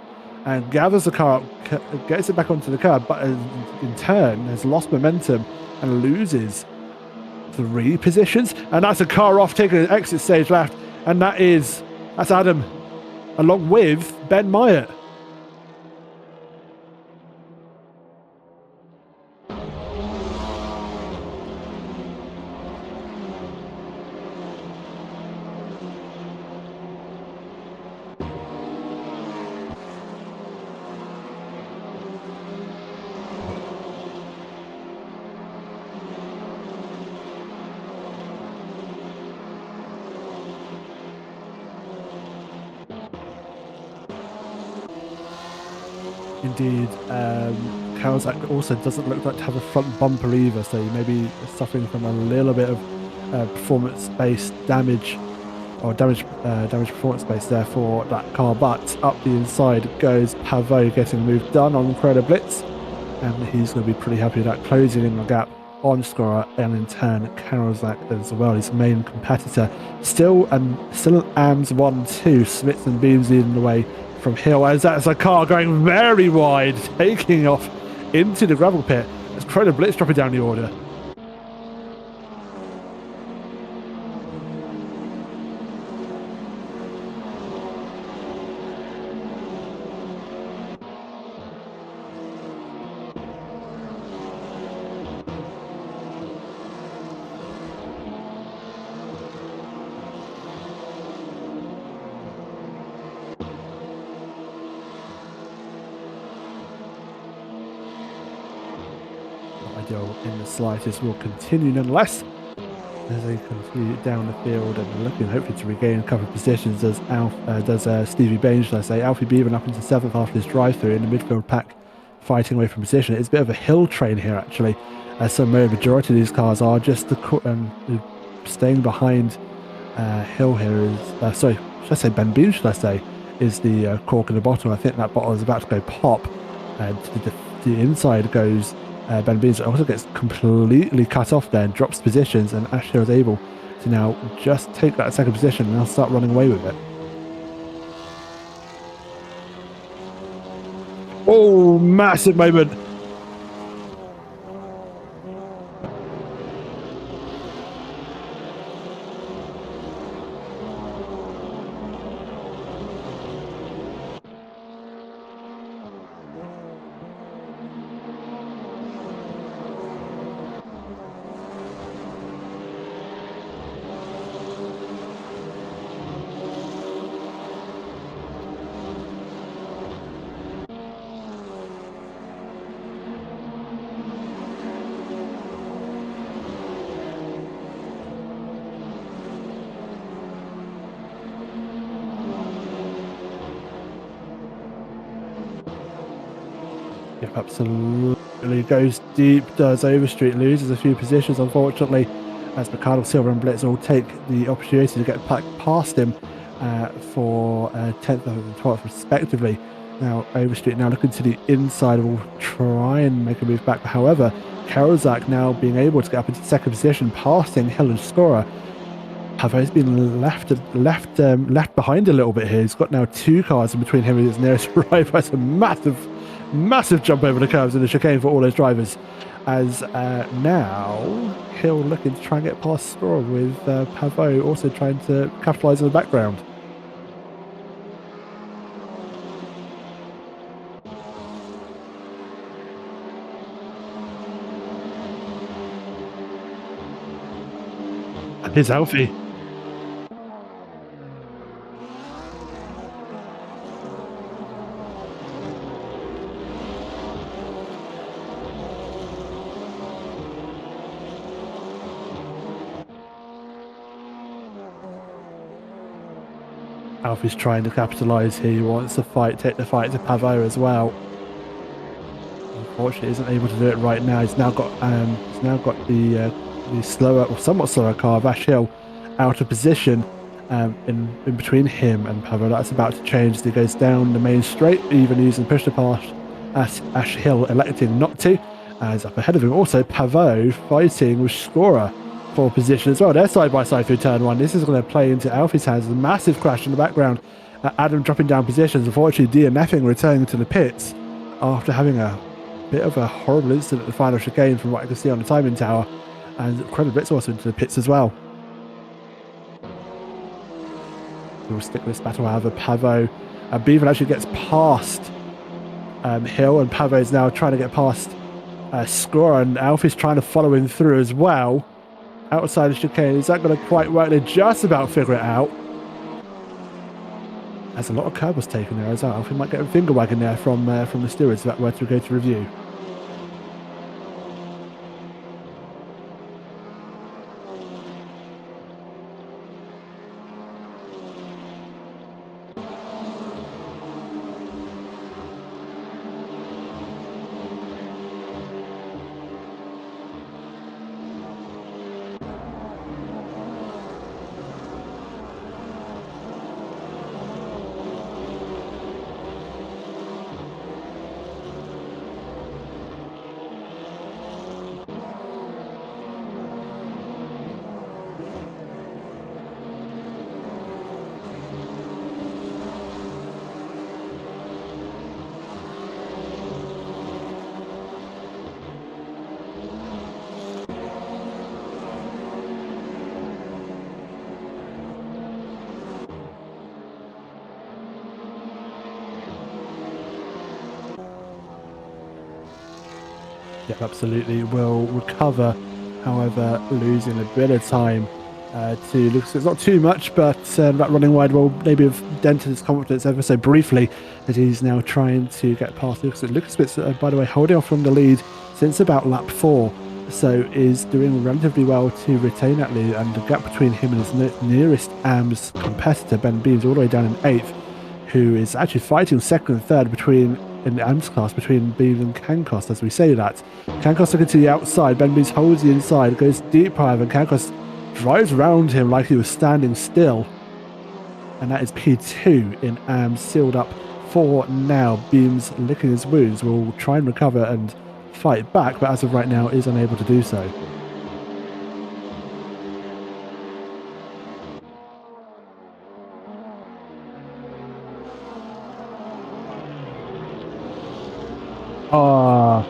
and gathers the car up, gets it back onto the curb, but in turn has lost momentum and loses 3 positions. And that's a car off, taking an exit stage left, and that's Adam along with Ben Myatt. Indeed, Kawasaki also doesn't look like to have a front bumper either, so you may be suffering from a little bit of performance-based damage, or damage performance-based there for that car. But up the inside goes Pavo, getting a move done on Crowder Blitz, and he's going to be pretty happy with that, closing in the gap on Scorer, and in turn Kawasaki as well, his main competitor. Still an AMS 1-2, Smiths and Beams leading the way from Hill, as that's a car going very wide, taking off into the gravel pit as Crowder Blitz dropping down the order. ideal in the slightest, will continue nonetheless as they continue down the field and looking hopefully to regain a couple of positions. Does Stevie Bain, should I say. Alfie Beavan up into 7th after his drive-through in the midfield pack, fighting away from position. It's a bit of a hill train here, actually. So majority of these cars are just staying behind Hill here is... sorry, should I say Ben Bean, should I say, is the cork in the bottom. I think that bottle is about to go pop. And to the inside goes Ben Beans. Also gets completely cut off there and drops positions, and Ash Hill is able to now just take that second position and now start running away with it. Oh, massive moment. Yep, absolutely. Goes deep, does Overstreet, loses a few positions, unfortunately, as McCardle, Silver and Blitz all take the opportunity to get past him for 10th and 12th respectively. Now, Overstreet now looking to the inside, will try and make a move back. However, Karolzak now being able to get up into second position, passing Hill and Scorer. Pavo's been left behind a little bit here. He's got now 2 cars in between him and his nearest rival. That's a massive jump over the curves in the chicane for all those drivers. As now Hill looking to try and get past Scorer, with Pavo also trying to capitalise in the background. And here's Alfie. Alfie's trying to capitalise here. He wants to take the fight to Pavo as well. Unfortunately, isn't able to do it right now. He's now got the slower, or somewhat slower car of Ash Hill out of position in between him and Pavo. That's about to change. He goes down the main straight, even using push to pass. Ash Hill electing not to, as up ahead of him also Pavo fighting with Scorer for position as well. They're side by side through turn 1. This is going to play into Alfie's hands. A massive crash in the background. Adam dropping down positions. Unfortunately, DNFing, returning to the pits after having a bit of a horrible incident at the final chicane, from what I can see on the timing tower. And Credit Blitz also into the pits as well. We'll stick with this battle, however. Pavo and Beavan actually gets past Hill, and Pavo is now trying to get past Scorer, and Alfie's trying to follow him through as well. Outside the chicane, is that going to quite work? They just about figure it out. There's a lot of curb was taken there as well. Alfie might get a finger wagging there from the stewards if that were to go to review. Yep, absolutely will recover. However, losing a bit of time to Lucas. It's not too much, but that running wide will maybe have dented his confidence ever so briefly, as he's now trying to get past Lucas. Lucas Spitz, by the way, holding off from the lead since about lap 4, so is doing relatively well to retain that lead, and the gap between him and his nearest AMS competitor, Ben Beams, all the way down in 8th, who is actually fighting second and third in the AMS class between Beams and Cancos, as we say that. Cancos looking to the outside, Ben Beams holds the inside, goes deep dive, and Cancos drives around him like he was standing still. And that is P2 in AMS, sealed up for now. Beams licking his wounds, will try and recover and fight back, but as of right now is unable to do so. Ah.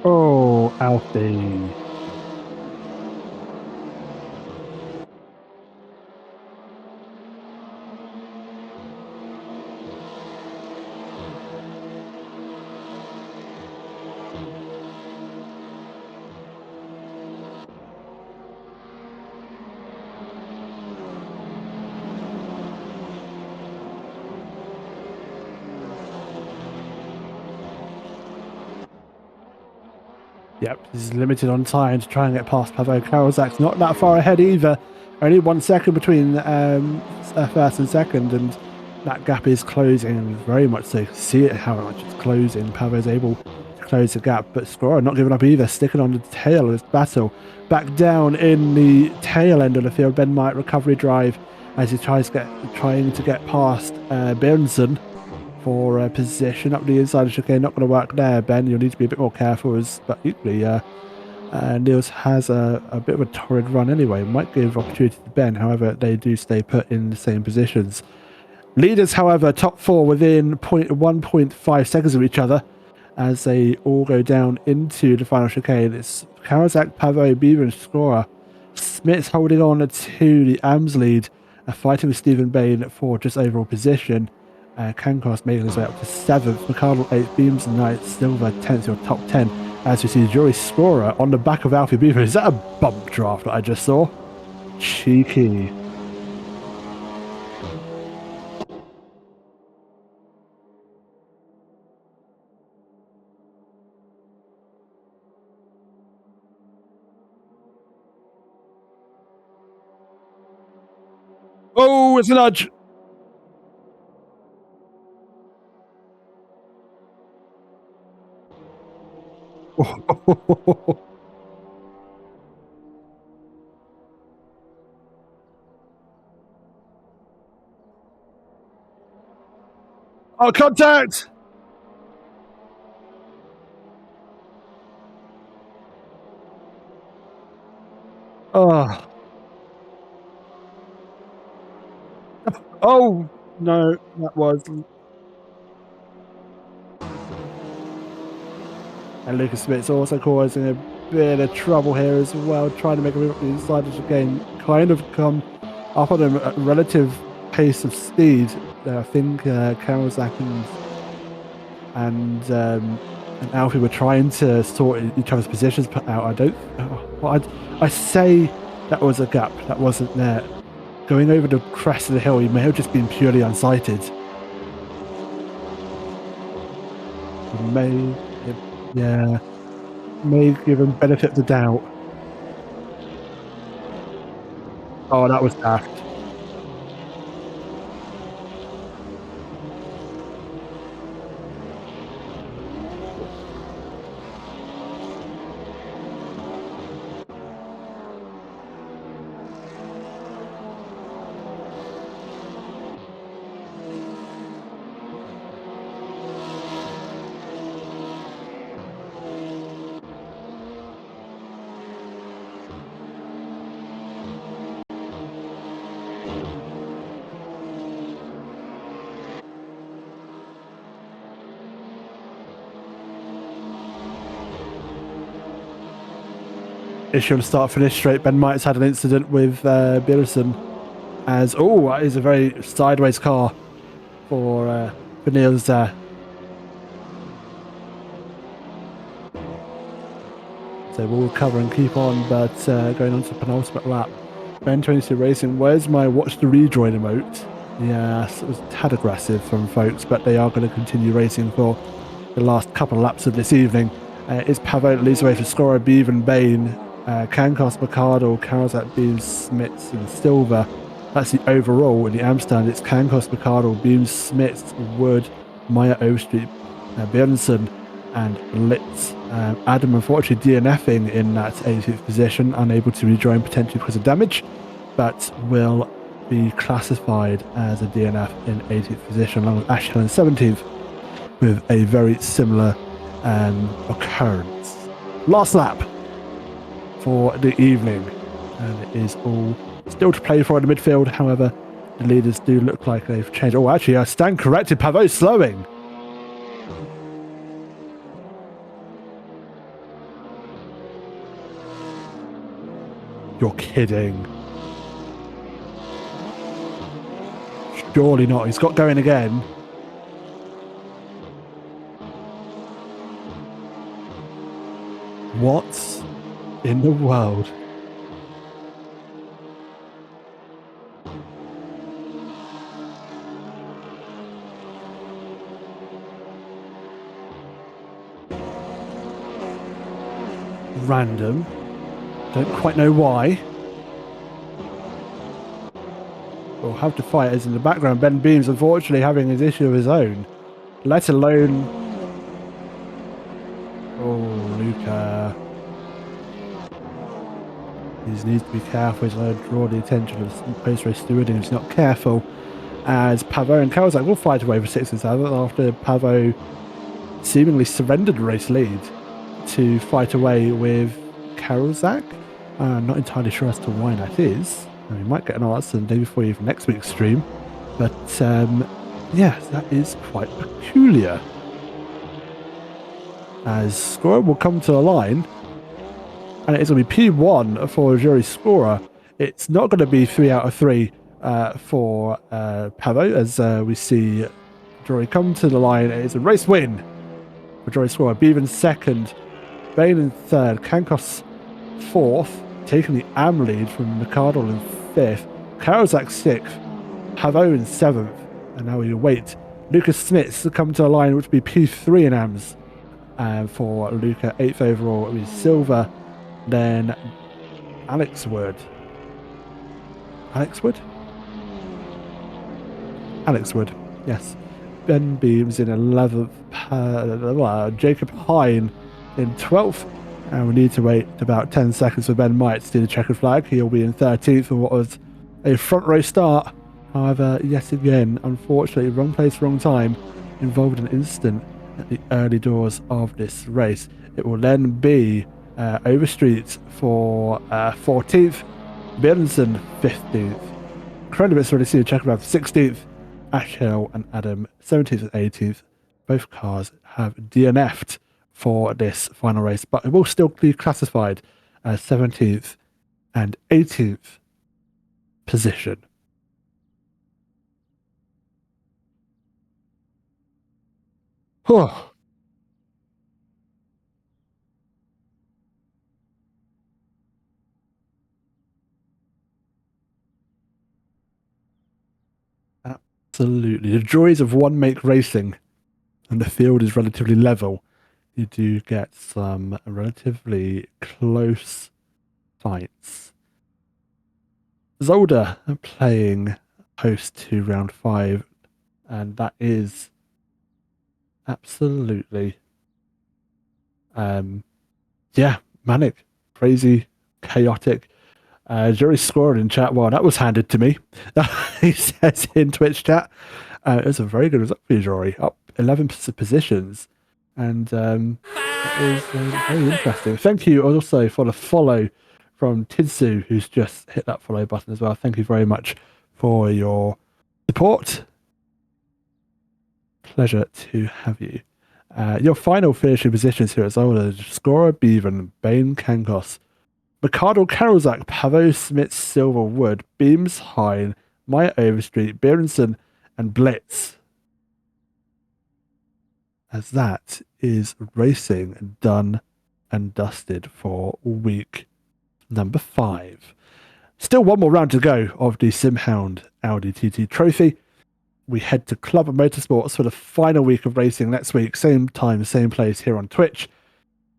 Oh, Alfie. Yep, he's limited on time to try and get past Pavel Karolzak's not that far ahead either. Only 1 second between first and second, and that gap is closing very much so. See it how much it's closing. Pavel's able to close the gap, but Scorer not giving up either, sticking on the tail of this battle. Back down in the tail end of the field, Ben might recovery drive as he trying to get past Berenson for position up the inside of chicane. Not going to work there, Ben. You'll need to be a bit more careful. But equally, Niels has a bit of a torrid run anyway. Might give opportunity to Ben. However, they do stay put in the same positions. Leaders, however, top 4 within 1.5 seconds of each other as they all go down into the final chicane. It's Karolzak, Pavo, Beaver, and Scorer. Smith's holding on to the AMS lead, fighting with Stephen Bain for just overall position. Cancos making his way up to 7th, McCardle 8th, Beams and Knight, Silver 10th, your top 10. As we see Joey Scorer on the back of Alfie Beaver. Is that a bump draft that I just saw? Cheeky. Oh, it's a nudge. Oh, contact! Oh. Oh, no, that was. And Lucas Smith's also causing a bit of trouble here as well, trying to make a move up the inside of the game. Kind of come up on a relative pace of speed. I think Karolzak and Alfie were trying to sort each other's positions out. I don't. I say that was a gap that wasn't there. Going over the crest of the hill, he may have just been purely unsighted. He may, yeah, may give him benefit of the doubt. Oh, that was daft. issue on start-finish straight. Ben Might's had an incident with Billison as, that is a very sideways car for Niels there. So we'll recover and keep on, but going on to the penultimate lap. Ben 22 Racing, where's my watch the rejoin emote? Yes, it was a tad aggressive from folks, but they are going to continue racing for the last couple of laps of this evening. It's Pavot leads away for Scorer, Beaven, Bain, Cancos, Mercado, Karaszak, Beams, Smits, and Silver. That's the overall. In the Amstand, it's Cancos, Mercado, Beams, Smits, Wood, Maya Overstreet, Björnsson, and Litz. Adam unfortunately DNFing in that 80th position, unable to rejoin potentially because of damage, but will be classified as a DNF in 80th position, along with Ash Hill in 17th, with a very similar occurrence. Last lap for the evening, and it is all still to play for in the midfield. However, the leaders do look like they've changed. Oh, actually, I stand corrected. Pavot slowing. You're kidding. Surely not. He's got going again. What in the world? Random. Don't quite know why. We'll have to fight as in the background. Ben Beams, unfortunately, having his issue of his own. Let alone... Oh, Luca. He needs to be careful. He's going to draw the attention of post-race stewarding. He's not careful. As Pavot and Karaszak will fight away for 6 and 7 after Pavot seemingly surrendered the race lead to fight away with Karaszak. I'm not entirely sure as to why that is. We might get an answer the day before even next week's stream. But, yes, that is quite peculiar. As Scorer will come to the line, and it's going to be P1 for Jury Scorer. It's not going to be 3 out of 3 for Pavot, as we see Jury come to the line. It's a race win for Jury Scorer. Beaven second, Bain in third, Cancos fourth, taking the AM lead from Mercado in fifth, Karaszak sixth, Pavot in seventh, and now we await Lucas Smits to come to the line, which would be P3 in AMS. For Luca, 8th overall, it was Silver, then Alex Wood. Alex Wood, yes. Ben Beams in 11th, Jacob Hine in 12th, and we need to wait about 10 seconds for Ben Might to do the checkered flag. He'll be in 13th for what was a front row start. However, yet again, unfortunately, wrong place, wrong time, involved in an incident at the early doors of this race. It will then be Overstreet for 14th, Björnsson 15th, Krenowitz already seen a checkered flag 16th, Ash Hill and Adam 17th and 18th. Both cars have DNF'd for this final race, but it will still be classified as 17th and 18th position. Oh. Absolutely. The joys of one make racing, and the field is relatively level. You do get some relatively close fights. Zolder playing host to round 5, and that is absolutely, manic, crazy, chaotic. Jury scored in chat. Well, that was handed to me. He says in Twitch chat. It was a very good result for you, Jory. Up 11 positions. And that is very interesting. Thank you also for the follow from Tidsu, who's just hit that follow button as well. Thank you very much for your support. Pleasure to have you. Your final finishing positions here at Zolder: Scorer, Beaven, Bain, Cancos, McCardle, Karolzak, Pavo, Smith, Silverwood, Beams, Hine, Maya Overstreet, Berenson, and Blitz. As that is racing done and dusted for week number 5. Still one more round to go of the SimHound Audi TT Trophy. We head to Club Motorsports for the final week of racing next week. Same time, same place here on Twitch.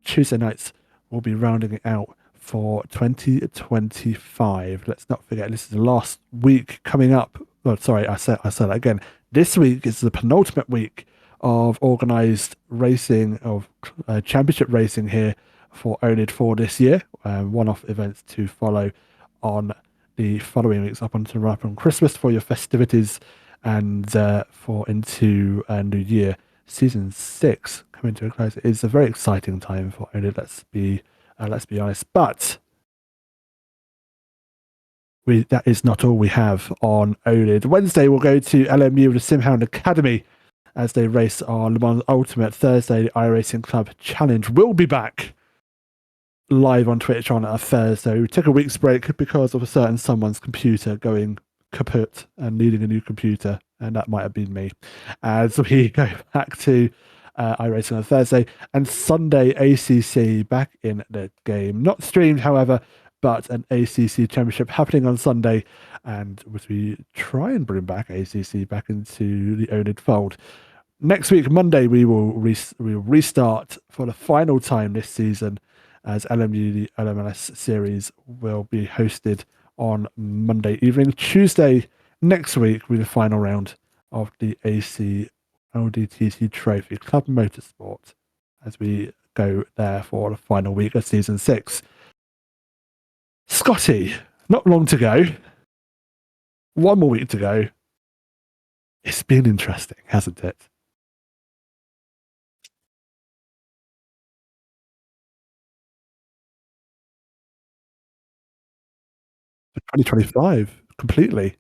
Tuesday nights, we'll be rounding it out for 2025. Let's not forget, this is the last week coming up. Oh, sorry, I said that again. This week is the penultimate week of organised racing, of championship racing here for oNiD for this year. One-off events to follow on the following weeks up until right on Christmas for your festivities and for into New Year. Season 6 coming to a close. It's a very exciting time for oNiD. Let's be honest. But that is not all we have on oNiD. Wednesday we'll go to LMU, the SimHound Academy, as they race on Le Mans Ultimate. Thursday, the iRacing Club Challenge will be back live on Twitch on a Thursday. We took a week's break because of a certain someone's computer going kaput and needing a new computer, and that might have been me. As we go back to iRacing on Thursday, and Sunday ACC back in the game. Not streamed, however, but an ACC championship happening on Sunday, and as we try and bring back ACC back into the oNiD fold. Next week, Monday, we will restart for the final time this season, as LMU, the LMLS series, will be hosted on Monday evening. Tuesday next week will be the final round of the AC Audi TT Trophy Club Motorsport, as we go there for the final week of season 6. Scotty, not long to go. One more week to go. It's been interesting, hasn't it? For 2025, completely.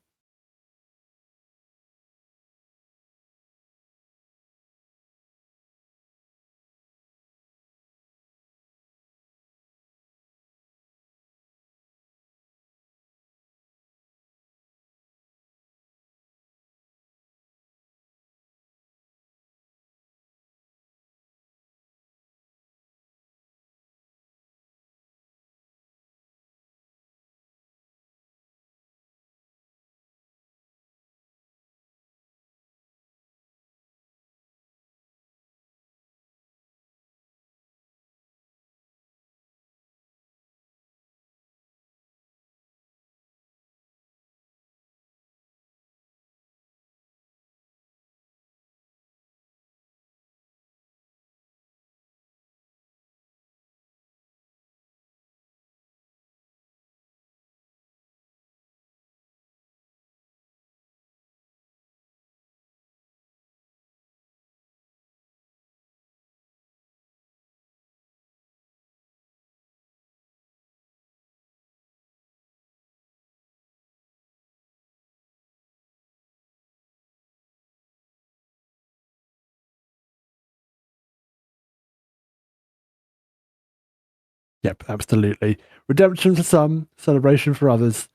Yep, absolutely. Redemption for some, celebration for others.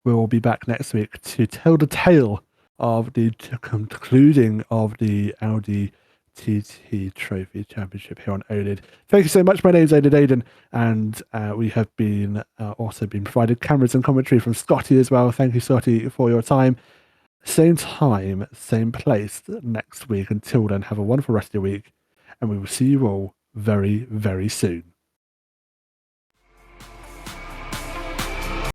We will be back next week to tell the tale of the concluding of the Audi TT Trophy Championship here on oNiD. Thank you so much. My name is oNiD, and we have been also been provided cameras and commentary from Scotty as well. Thank you, Scotty, for your time. Same time, same place next week. Until then, have a wonderful rest of your week, and we will see you all very, very soon.